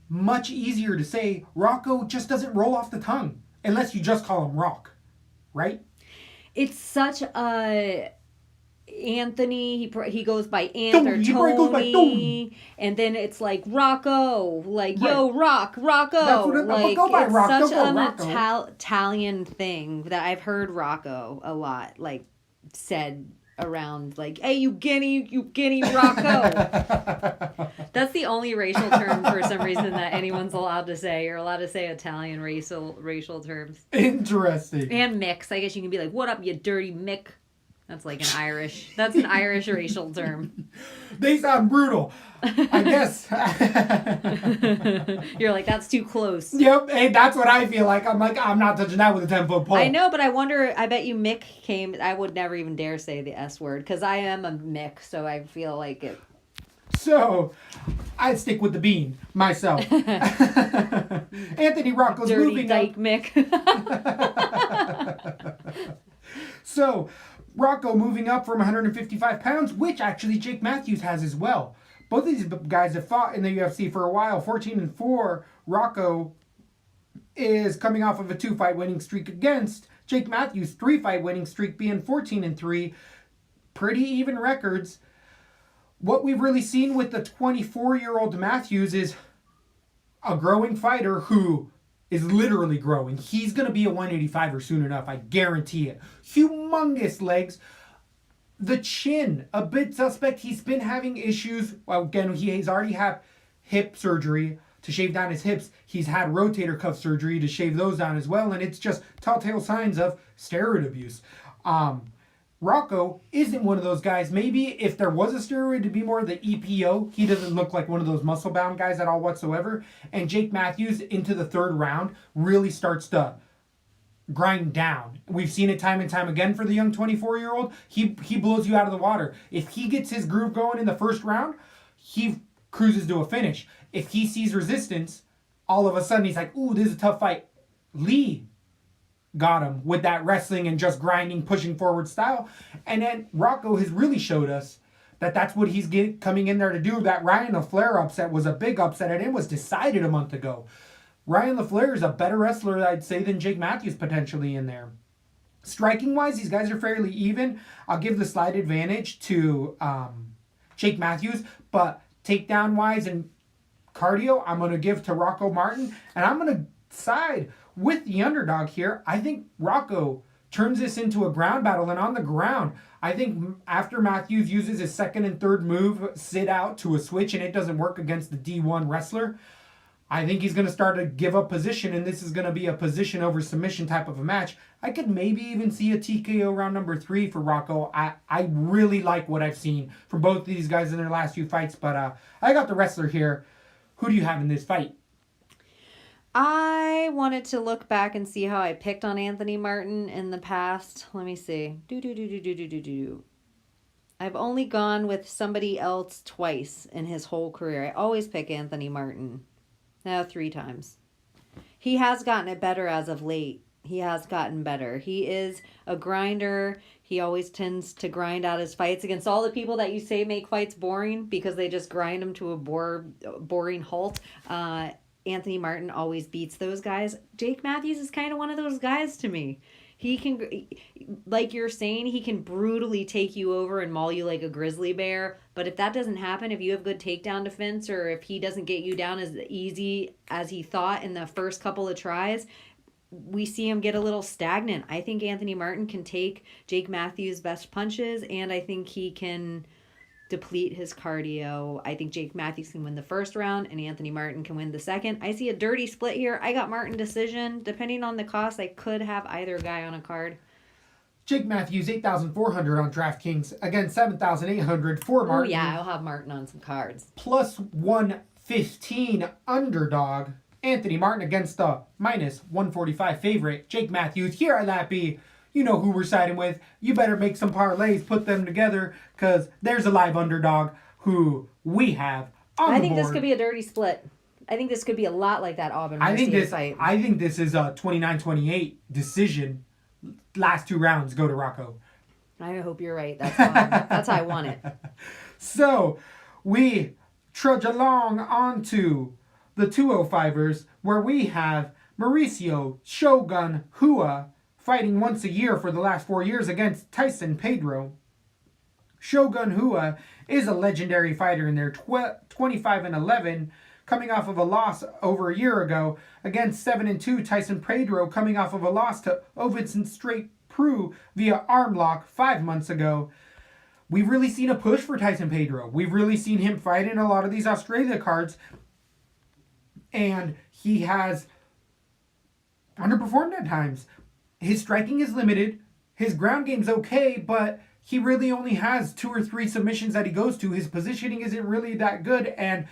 Speaker 3: Much easier to say. Rocco just doesn't roll off the tongue. Unless you just call him Rock. Right?
Speaker 4: It's such a Anthony. He goes by Ant
Speaker 3: Tony,
Speaker 4: or
Speaker 3: he probably goes by
Speaker 4: Tony,
Speaker 3: Tony.
Speaker 4: and then it's like Rocco, like
Speaker 3: Right.
Speaker 4: yo Rocco.
Speaker 3: That's what
Speaker 4: Like
Speaker 3: go by
Speaker 4: it's
Speaker 3: Rock.
Speaker 4: such
Speaker 3: Don't go
Speaker 4: an
Speaker 3: Rocco.
Speaker 4: Italian thing that I've heard Rocco a lot, like said around, like hey you guinea Rocco. That's the only racial term for some reason that anyone's allowed to say. You're allowed to say Italian racial terms.
Speaker 3: Interesting.
Speaker 4: And mix. I guess you can be like, what up, you dirty Mick? That's like an Irish. That's an Irish racial term.
Speaker 3: They sound brutal. I guess.
Speaker 4: You're like, that's too close.
Speaker 3: Yep. Hey, that's what I feel like. I'm not touching that with a 10-foot pole.
Speaker 4: I know, but I wonder, I bet you Mick came, I would never even dare say the S word, because I am a Mick, so I feel like it.
Speaker 3: So, I'd stick with the bean myself. Anthony Rocco's
Speaker 4: Dirty
Speaker 3: moving
Speaker 4: dyke
Speaker 3: up.
Speaker 4: Mick.
Speaker 3: So, Rocco moving up from 155 pounds, which actually Jake Matthews has as well. Both of these guys have fought in the UFC for a while. 14-4. Rocco is coming off of a 2-fight winning streak against Jake Matthews' 3-fight winning streak being 14-3. Pretty even records. What we've really seen with the 24-year-old Matthews is a growing fighter who is literally growing. He's going to be a 185er soon enough. I guarantee it. Humongous legs. The chin, a bit suspect. He's been having issues. Well, again, he's already had hip surgery to shave down his hips. He's had rotator cuff surgery to shave those down as well. And it's just telltale signs of steroid abuse. Rocco isn't one of those guys. Maybe if there was a steroid to be more the EPO, he doesn't look like one of those muscle-bound guys at all whatsoever. And Jake Matthews into the third round really starts to grind down. We've seen it time and time again for the young 24-year-old. He blows you out of the water. If he gets his groove going in the first round, he cruises to a finish. If he sees resistance, all of a sudden he's like, ooh, this is a tough fight. Lee got him with that wrestling and just grinding, pushing forward style. And then Rocco has really showed us that that's what he's coming in there to do. That Ryan LaFleur upset was a big upset, and it was decided a month ago. Ryan LaFleur is a better wrestler, I'd say, than Jake Matthews potentially in there. Striking-wise, these guys are fairly even. I'll give the slight advantage to Jake Matthews, but takedown-wise and cardio, I'm going to give to Rocco Martin, and I'm going to side with the underdog here. I think Rocco turns this into a ground battle, and on the ground, I think after Matthews uses his second and third move, sit out to a switch, and it doesn't work against the D1 wrestler, I think he's going to start to give up position, and this is going to be a position over submission type of a match. I could maybe even see a TKO round number 3 for Rocco. I really like what I've seen from both of these guys in their last few fights, but I got the wrestler here. Who do you have in this fight?
Speaker 4: I wanted to look back and see how I picked on Anthony Martin in the past. Let me see. I've only gone with somebody else twice in his whole career. I always pick Anthony Martin. Now 3 times. He has gotten it better as of late. He has gotten better. He is a grinder. He always tends to grind out his fights against all the people that you say make fights boring because they just grind them to a boring halt. Anthony Martin always beats those guys. Jake Matthews is kind of one of those guys to me. He can, like you're saying, he can brutally take you over and maul you like a grizzly bear. But if that doesn't happen, if you have good takedown defense, or if he doesn't get you down as easy as he thought in the first couple of tries, we see him get a little stagnant. I think Anthony Martin can take Jake Matthews' best punches, and I think he can deplete his cardio. I think Jake Matthews can win the first round, and Anthony Martin can win the second. I see a dirty split here. I got Martin decision. Depending on the cost, I could have either guy on a card.
Speaker 3: Jake Matthews, 8,400 on DraftKings, again 7,800 for Martin.
Speaker 4: Oh yeah, I'll have Martin on some cards.
Speaker 3: Plus 115 underdog. Anthony Martin against the minus 145 favorite. Jake Matthews here at LaTB. You know who we're siding with. You better make some parlays, put them together, because there's a live underdog who we have on the
Speaker 4: I think
Speaker 3: board.
Speaker 4: this could be a dirty split. I think this could be a lot like that Auburn fight.
Speaker 3: I think this is a 29-28 decision. Last 2 rounds go to Rocco.
Speaker 4: I hope you're right. That's fine. That's how I want it.
Speaker 3: So we trudge along onto the 205ers, where we have Mauricio Shogun Hua fighting once a year for the last 4 years against Tyson Pedro. Shogun Hua is a legendary fighter in their 25-11, coming off of a loss over a year ago against 7-2 Tyson Pedro, coming off of a loss to Ovinson Straight Prue via arm lock 5 months ago. We've really seen a push for Tyson Pedro. We've really seen him fight in a lot of these Australia cards, and he has underperformed at times. His striking is limited. His ground game's okay, but he really only has 2 or 3 submissions that he goes to. His positioning isn't really that good, and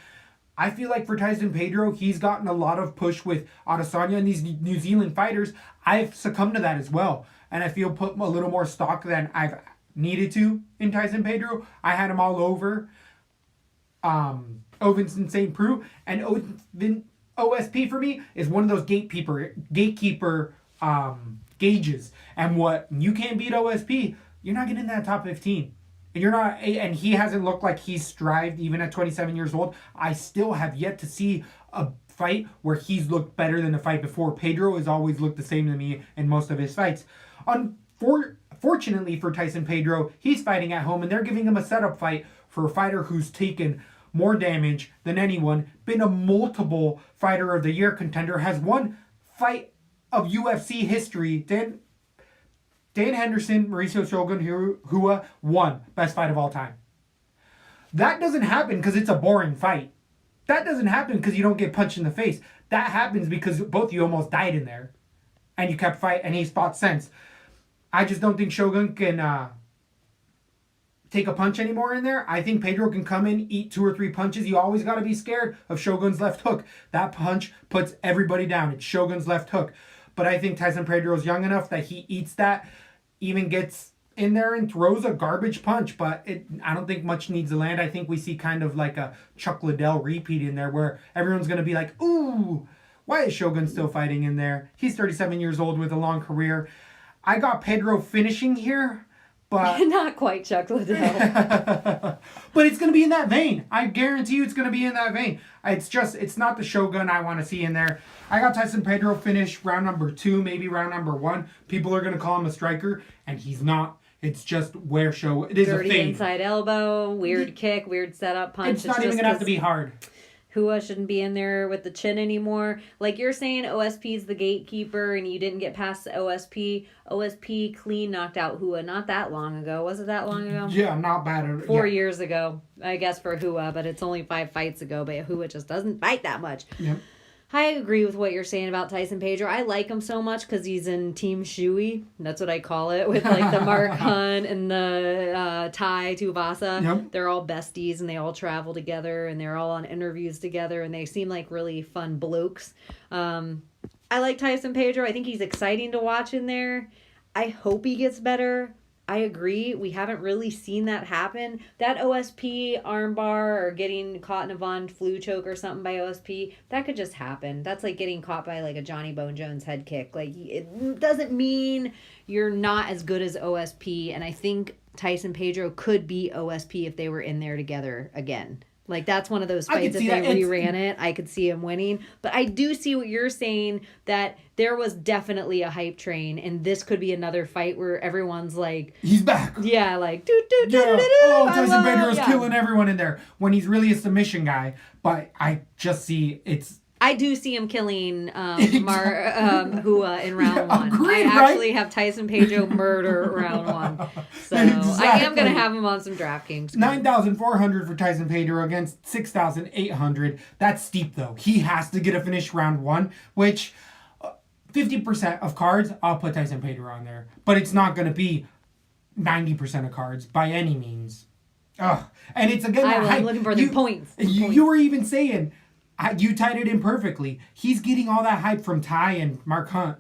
Speaker 3: I feel like for Tyson Pedro, he's gotten a lot of push with Adesanya and these New Zealand fighters. I've succumbed to that as well, and I feel put a little more stock than I've needed to in Tyson Pedro. I had him all over Ovinson St. Preux, and OSP for me is one of those gatekeeper gauges. And what you can't beat OSP, you're not getting in that top 15. And you're not, and he hasn't looked like he's strived even at 27 years old. I still have yet to see a fight where he's looked better than the fight before. Pedro has always looked the same to me in most of his fights. Fortunately for Tyson Pedro, he's fighting at home, and they're giving him a setup fight for a fighter who's taken more damage than anyone, been a multiple fighter of the year contender, has won fight of UFC history. Dan Henderson, Mauricio Shogun Hua won best fight of all time. That doesn't happen because it's a boring fight. That doesn't happen because you don't get punched in the face. That happens because both of you almost died in there, and you kept fighting, and he's fought since. I just don't think Shogun can take a punch anymore in there. I think Pedro can come in, eat 2 or 3 punches. You always got to be scared of Shogun's left hook. That punch puts everybody down. It's Shogun's left hook. But I think Tyson Pedro's young enough that he eats that, even gets in there and throws a garbage punch. But I don't think much needs to land. I think we see kind of like a Chuck Liddell repeat in there where everyone's going to be like, ooh, why is Shogun still fighting in there? He's 37 years old with a long career. I got Pedro finishing here, but
Speaker 4: not quite Chuck Liddell.
Speaker 3: But it's going to be in that vein. I guarantee you it's going to be in that vein. It's not the Shogun I want to see in there. I got Tyson Pedro finish round number 2, maybe round number 1. People are going to call him a striker, and he's not. It's just it is
Speaker 4: dirty
Speaker 3: a fade.
Speaker 4: Inside elbow, weird kick, weird setup punch.
Speaker 3: It's not even going to have to be hard.
Speaker 4: Hua shouldn't be in there with the chin anymore. Like you're saying, OSP is the gatekeeper, and you didn't get past the OSP. OSP clean knocked out Hua not that long ago. Was it that long ago?
Speaker 3: Yeah, not bad.
Speaker 4: 4 years ago, I guess, for Hua, but it's only 5 fights ago. But Hua just doesn't fight that much.
Speaker 3: Yep.
Speaker 4: I agree with what you're saying about Tyson Pedro. I like him so much because he's in Team Shuey. That's what I call it, with like the Mark Hunt and the Ty Tuovasa.
Speaker 3: Yep.
Speaker 4: They're all besties, and they all travel together, and they're all on interviews together, and they seem like really fun blokes. I like Tyson Pedro. I think he's exciting to watch in there. I hope he gets better. I agree. We haven't really seen that happen. That OSP armbar or getting caught in a Von Flue choke or something by OSP, that could just happen. That's like getting caught by like a Johnny Bone Jones head kick. Like, it doesn't mean you're not as good as OSP. And I think Tyson Pedro could be OSP if they were in there together again. Like, that's one of those fights, if they reran it, I could see him winning. But I do see what you're saying, that there was definitely a hype train, and this could be another fight where everyone's like...
Speaker 3: He's back!
Speaker 4: Yeah, like...
Speaker 3: Tyson Pedro's killing everyone in there, when he's really a submission guy. But I just see
Speaker 4: I do see him killing Hua in round one.
Speaker 3: Agreed,
Speaker 4: I actually have Tyson Pedro murder round one. So I am going to have him on some DraftKings.
Speaker 3: 9,400 for Tyson Pedro against 6,800. That's steep, though. He has to get a finish round one, which 50% of cards, I'll put Tyson Pedro on there. But it's not going to be 90% of cards by any means. Ugh. And it's again,
Speaker 4: I'm looking for the points.
Speaker 3: You were even saying, you tied it in perfectly. He's getting all that hype from Ty and Mark Hunt.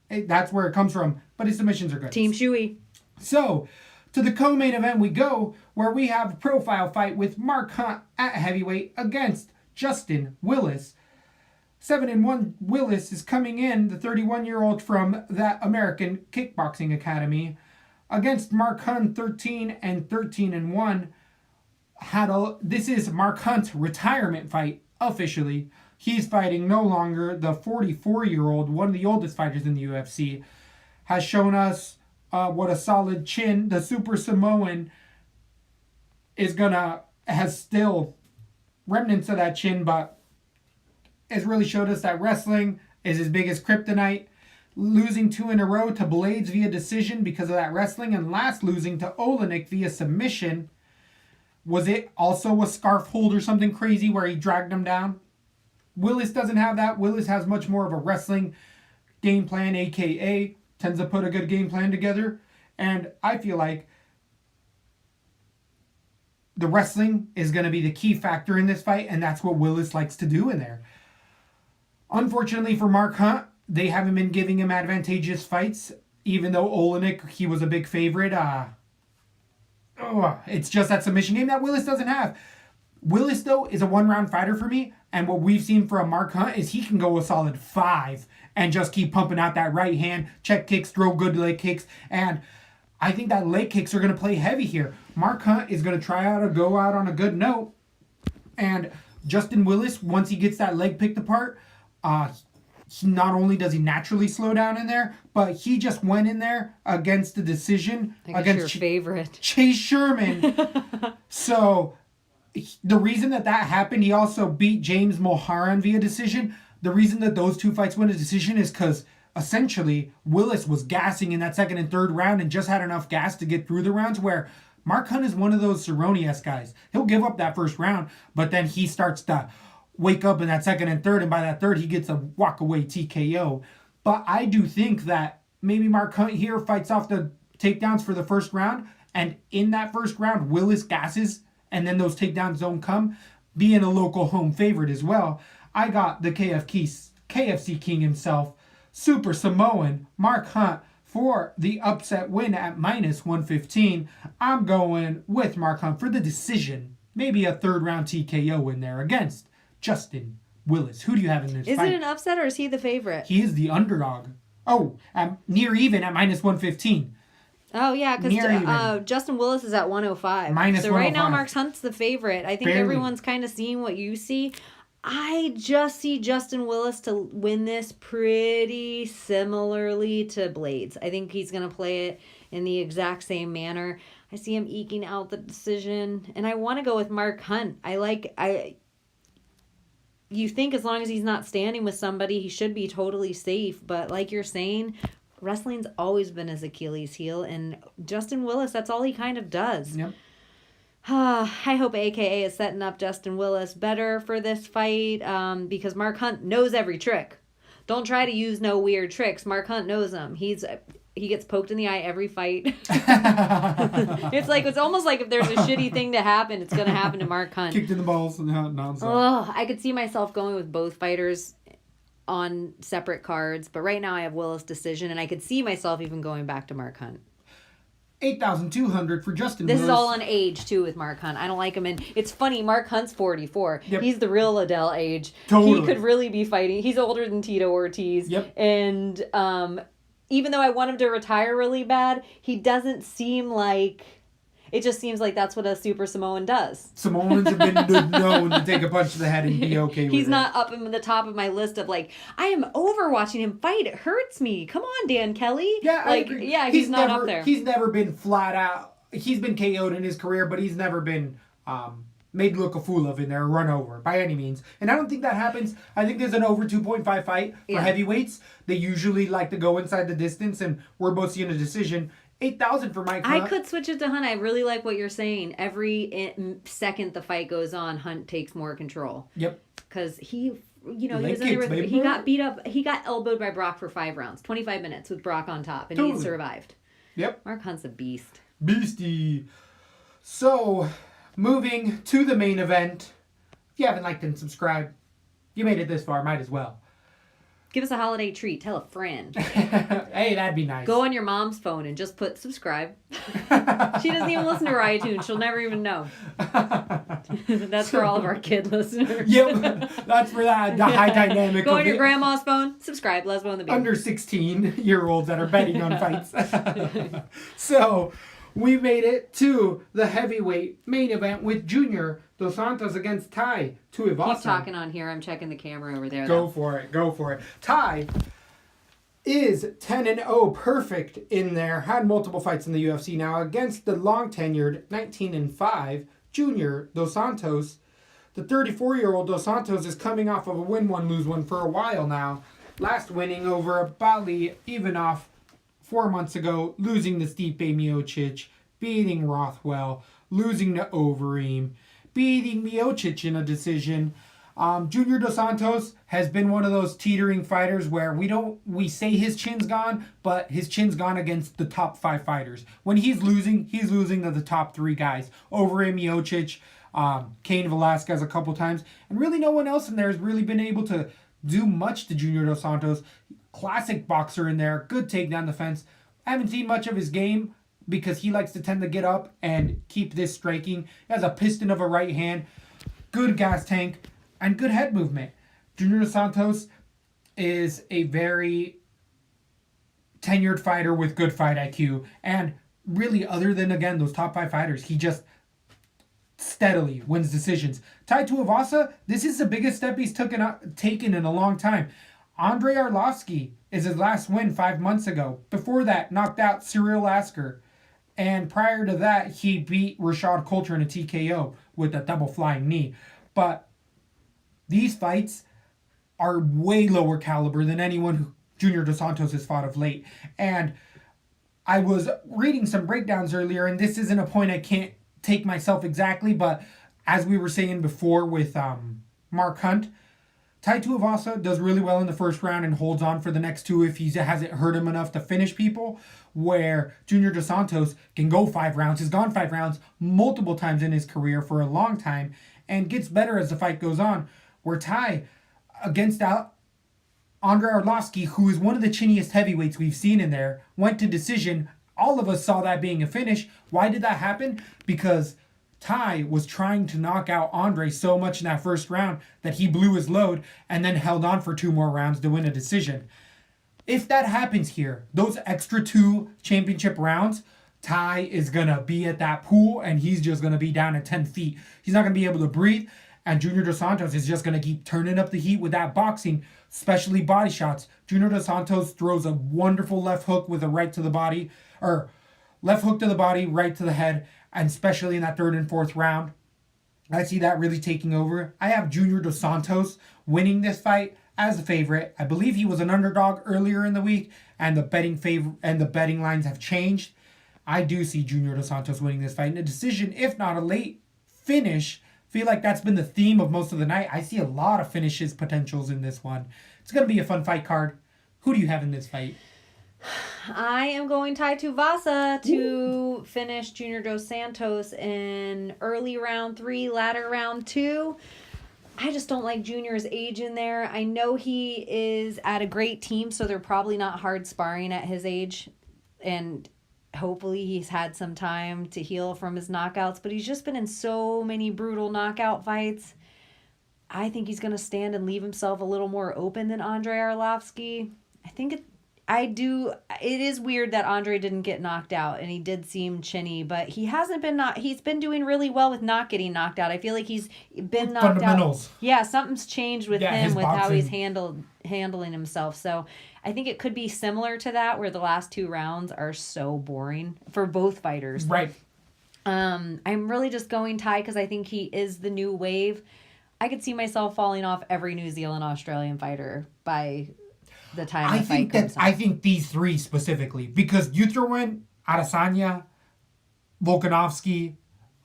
Speaker 3: That's where it comes from. But his submissions are good.
Speaker 4: Team Shuey.
Speaker 3: So, to the co-main event we go, where we have a profile fight with Mark Hunt at heavyweight against Justin Willis. 7-1 Willis is coming in, the 31-year-old from that American Kickboxing Academy, against Mark Hunt, 13-1. This is Mark Hunt's retirement fight officially. He's fighting no longer. The 44-year-old, one of the oldest fighters in the UFC, has shown us what a solid chin. The Super Samoan has still remnants of that chin, but has really showed us that wrestling is his biggest kryptonite. Losing 2 in a row to Blades via decision because of that wrestling, and last losing to Olenek via submission. Was it also a scarf hold or something crazy where he dragged him down? Willis doesn't have that. Willis has much more of a wrestling game plan, a.k.a. tends to put a good game plan together. And I feel like the wrestling is going to be the key factor in this fight, and that's what Willis likes to do in there. Unfortunately for Mark Hunt, they haven't been giving him advantageous fights, even though Olenek, he was a big favorite. It's just that submission game that Willis doesn't have. Willis, though, is a one-round fighter for me, and what we've seen from Mark Hunt is he can go a solid 5 and just keep pumping out that right hand, check kicks, throw good leg kicks, and I think that leg kicks are going to play heavy here. Mark Hunt is going to go out on a good note, and Justin Willis, once he gets that leg picked apart, not only does he naturally slow down in there, but he just went in there against the decision against
Speaker 4: your favorite
Speaker 3: Chase Sherman. So the reason that happened, he also beat James Mulharan via decision. The reason that those two fights went to decision is because essentially Willis was gassing in that second and third round and just had enough gas to get through the rounds, where Mark Hunt is one of those Cerrone-esque guys. He'll give up that first round, but then he starts to wake up in that second and third, and by that third, he gets a walk-away TKO. But I do think that maybe Mark Hunt here fights off the takedowns for the first round, and in that first round, Willis gasses, and then those takedowns don't come, being a local home favorite as well. I got the KFC King himself, Super Samoan, Mark Hunt, for the upset win at -115. I'm going with Mark Hunt for the decision. Maybe a third-round TKO in there against Justin Willis. Who do you have in this fight?
Speaker 4: Is it an upset or is he the favorite?
Speaker 3: He is the underdog. Oh, near even at -115.
Speaker 4: Oh, yeah, because Justin Willis is at 105. So right now, Mark Hunt's the favorite. I think everyone's kind of seeing what you see. I just see Justin Willis to win this pretty similarly to Blades. I think he's going to play it in the exact same manner. I see him eking out the decision, and I want to go with Mark Hunt. You think as long as he's not standing with somebody, he should be totally safe. But like you're saying, wrestling's always been his Achilles heel. And Justin Willis, that's all he kind of does.
Speaker 3: Yep.
Speaker 4: I hope AKA is setting up Justin Willis better for this fight because Mark Hunt knows every trick. Don't try to use no weird tricks. Mark Hunt knows them. He gets poked in the eye every fight. It's almost like if there's a shitty thing to happen, it's going to happen to Mark Hunt.
Speaker 3: Kicked in the balls and nonstop.
Speaker 4: Oh, I could see myself going with both fighters on separate cards, but right now I have Willis decision, and I could see myself even going back to Mark Hunt.
Speaker 3: 8,200 for Justin Willis.
Speaker 4: This is all on age, too, with Mark Hunt. I don't like him. And it's funny, Mark Hunt's 44.
Speaker 3: Yep.
Speaker 4: He's the real Adele age.
Speaker 3: Totally.
Speaker 4: He could really be fighting. He's older than Tito Ortiz.
Speaker 3: Yep.
Speaker 4: And even though I want him to retire really bad, he doesn't seem like... It just seems like that's what a Super Samoan does.
Speaker 3: Samoans have been known to take a punch to the head and be okay with it.
Speaker 4: He's not up in the top of my list of I am over watching him fight. It hurts me. Come on, Dan Kelly.
Speaker 3: Yeah, I agree.
Speaker 4: Yeah, he's not up there.
Speaker 3: He's never been flat out. He's been KO'd in his career, but he's never been made look a fool of in there, run over by any means. And I don't think that happens. I think there's an over 2.5 fight for heavyweights. They usually like to go inside the distance, and we're both seeing a decision. 8,000 for Mike Hunt.
Speaker 4: I could switch it to Hunt. I really like what you're saying. Every second the fight goes on, Hunt takes more control.
Speaker 3: Yep.
Speaker 4: Because he was he got beat up. He got elbowed by Brock for 5 rounds, 25 minutes with Brock on top, and he survived.
Speaker 3: Yep.
Speaker 4: Mark Hunt's a beast.
Speaker 3: Beastie. So, moving to the main event. If you haven't liked and subscribed, you made it this far, might as well.
Speaker 4: Give us a holiday treat. Tell a friend.
Speaker 3: Hey, that'd be nice.
Speaker 4: Go on your mom's phone and just put subscribe. She doesn't even listen to our iTunes. She'll never even know. That's for all of our kid listeners.
Speaker 3: Yep, that's for the high dynamic.
Speaker 4: Go on your grandma's phone, subscribe, Lesbo and the Bean.
Speaker 3: Under 16-year-olds that are betting on fights. So, we made it to the heavyweight main event with Junior Dos Santos against Tai Tuivasa.
Speaker 4: Keep talking on here. I'm checking the camera over there.
Speaker 3: Go for it. Tai is 10-0, perfect in there. Had multiple fights in the UFC now against the long-tenured 19-5 Junior Dos Santos. The 34-year-old Dos Santos is coming off of a win-1, lose-1 for a while now. Last winning over Bali Ivanov 4 months ago, losing to Stipe Miocic, beating Rothwell, losing to Overeem, beating Miocic in a decision. Junior Dos Santos has been one of those teetering fighters where we say his chin's gone, but his chin's gone against the top 5 fighters. When he's losing to the top 3 guys. Overeem, Miocic, Cain Velasquez a couple times, and really no one else in there has really been able to do much to Junior Dos Santos. Classic boxer in there, good takedown defense. I haven't seen much of his game because he likes to tend to get up and keep this striking. He has a piston of a right hand, good gas tank, and good head movement. Junior Dos Santos is a very tenured fighter with good fight IQ. And really, other than, again, those top 5 fighters, he just steadily wins decisions. Tai Tuivasa, this is the biggest step he's taken in a long time. Andrei Arlovski is his last win 5 months ago. Before that, knocked out Cyril Asker. And prior to that, he beat Rashad Coulter in a TKO with a double flying knee. But these fights are way lower caliber than anyone who Junior Dos Santos has fought of late. And I was reading some breakdowns earlier, and this isn't a point I can't take myself exactly, but as we were saying before with Mark Hunt, Tai Tuivasa does really well in the first round and holds on for the next 2 if he hasn't hurt him enough to finish people, where Junior Dos Santos can go 5 rounds. He's gone 5 rounds multiple times in his career for a long time and gets better as the fight goes on, where Tai, against Andrei Arlovski, who is one of the chinniest heavyweights we've seen in there, went to decision. All of us saw that being a finish. Why did that happen? Because Tai was trying to knock out Andre so much in that first round that he blew his load and then held on for 2 more rounds to win a decision. If that happens here, those extra 2 championship rounds, Tai is going to be at that pool and he's just going to be down at 10 feet. He's not going to be able to breathe, and Junior Dos Santos is just going to keep turning up the heat with that boxing, especially body shots. Junior Dos Santos throws a wonderful left hook with a right to the body, or left hook to the body, right to the head, and especially in that 3rd and 4th round. I see that really taking over. I have Junior Dos Santos winning this fight as a favorite. I believe he was an underdog earlier in the week, and the betting lines have changed. I do see Junior Dos Santos winning this fight in a decision, if not a late finish. I feel like that's been the theme of most of the night. I see a lot of finishes potentials in this one. It's going to be a fun fight card. Who do you have in this fight?
Speaker 4: I am going Tai Tuivasa to finish Junior Dos Santos in early round 3, latter round 2. I just don't like Junior's age in there. I know he is at a great team, so they're probably not hard sparring at his age. And hopefully he's had some time to heal from his knockouts, but he's just been in so many brutal knockout fights. I think he's going to stand and leave himself a little more open than Andrei Arlovski. It is weird that Andre didn't get knocked out, and he did seem chinny, but he hasn't been he's been doing really well with not getting knocked out. I feel like he's been knocked out. Yeah, something's changed with him with how he's handling himself. So I think it could be similar to that, where the last 2 rounds are so boring for both fighters.
Speaker 3: Right.
Speaker 4: I'm really just going Ty because I think he is the new wave. I could see myself falling off every New Zealand Australian fighter by the time the fight comes
Speaker 3: I think these three specifically, because you throw in Adesanya, Volkanovski,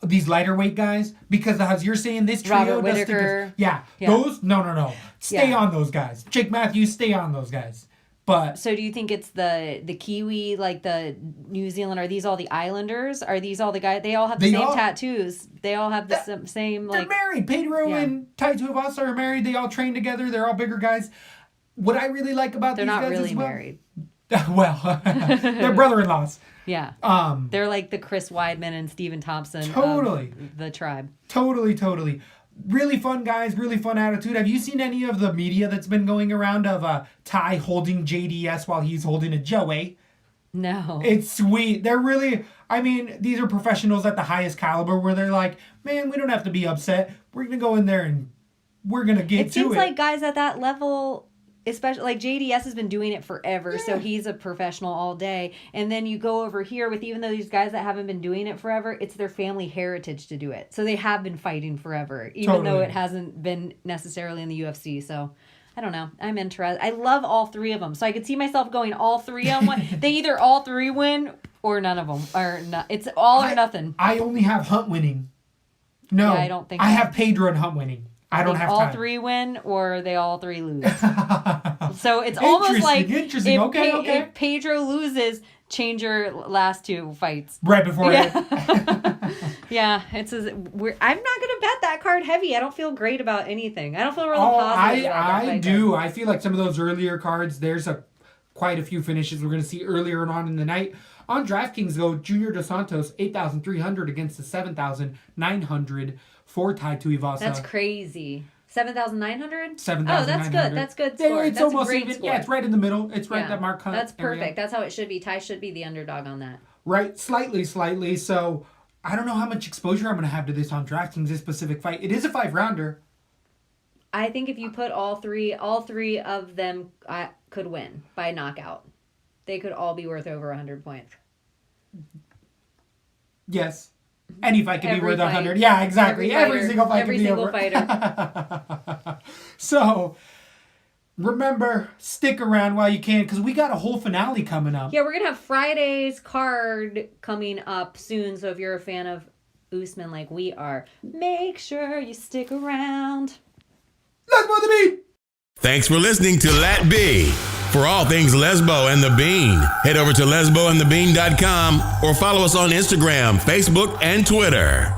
Speaker 3: these lighter weight guys, because as you're saying, this trio
Speaker 4: Robert Whittaker.
Speaker 3: Those no. Stay on those guys. Jake Matthews, stay on those guys. But
Speaker 4: so do you think it's the Kiwi, like the New Zealand? Are these all the Islanders? Are these all the guys? They all have the same tattoos. They all have the same
Speaker 3: they're married. Pedro and Tai Tuovasa are married. They all train together. They're all bigger guys. What I really like about these guys
Speaker 4: really
Speaker 3: as well,
Speaker 4: married.
Speaker 3: Well, they're brother-in-laws.
Speaker 4: Yeah. They're like the Chris Weidman and Stephen Thompson of the tribe.
Speaker 3: Totally. Really fun guys, really fun attitude. Have you seen any of the media that's been going around of Ty holding JDS while he's holding a Joey?
Speaker 4: No.
Speaker 3: It's sweet. They're really, I mean, these are professionals at the highest caliber where they're like, man, we don't have to be upset. We're going to go in there and we're going to get to it.
Speaker 4: It seems like guys at that level, especially like JDS has been doing it forever, so he's a professional all day. And then you go over here with even though these guys that haven't been doing it forever, it's their family heritage to do it. So they have been fighting forever, even though it hasn't been necessarily in the UFC. So I don't know. I'm interested. I love all three of them. So I could see myself going all three on one. They either all three win or none of them. Or not. It's all or nothing.
Speaker 3: I only have Hunt winning. No,
Speaker 4: I don't think
Speaker 3: I have Pedro and Hunt winning. I don't have
Speaker 4: all
Speaker 3: time.
Speaker 4: three win or they all three lose. So it's almost like
Speaker 3: interesting.
Speaker 4: If Pedro loses, change your last two fights
Speaker 3: right before it.
Speaker 4: Yeah, I'm not gonna bet that card heavy. I don't feel great about anything. I don't feel really positive about that
Speaker 3: I do. I feel like some of those earlier cards, there's quite a few finishes we're gonna see earlier on in the night. On DraftKings though, Junior Dos Santos 8,300 against the 7,900 for Tai Tuivasa.
Speaker 4: That's crazy. 7,900?
Speaker 3: 7,900.
Speaker 4: Oh, that's good. That's good score.
Speaker 3: It's
Speaker 4: that's
Speaker 3: almost
Speaker 4: a great
Speaker 3: even.
Speaker 4: score.
Speaker 3: Yeah, it's right in the middle. It's right that Mark Hunt.
Speaker 4: That's perfect.
Speaker 3: Area.
Speaker 4: That's how it should be. Ty should be the underdog on that.
Speaker 3: Right, slightly. So I don't know how much exposure I'm going to have to this on DraftKings, this specific fight. It is a 5-rounder.
Speaker 4: I think if you put all three of them could win by knockout. They could all be worth over 100 points.
Speaker 3: Yes. Any fight can be worth 100. Yeah, exactly. Every single fight can be over.
Speaker 4: Fighter.
Speaker 3: So, remember, stick around while you can, because we got a whole finale coming up.
Speaker 4: Yeah, we're going to have Friday's card coming up soon, so if you're a fan of Usman like we are, make sure you stick around.
Speaker 3: Let's go the beat!
Speaker 2: Thanks for listening to LaTB. For all things Lesbo and the Bean, head over to lesboandthebean.com or follow us on Instagram, Facebook, and Twitter.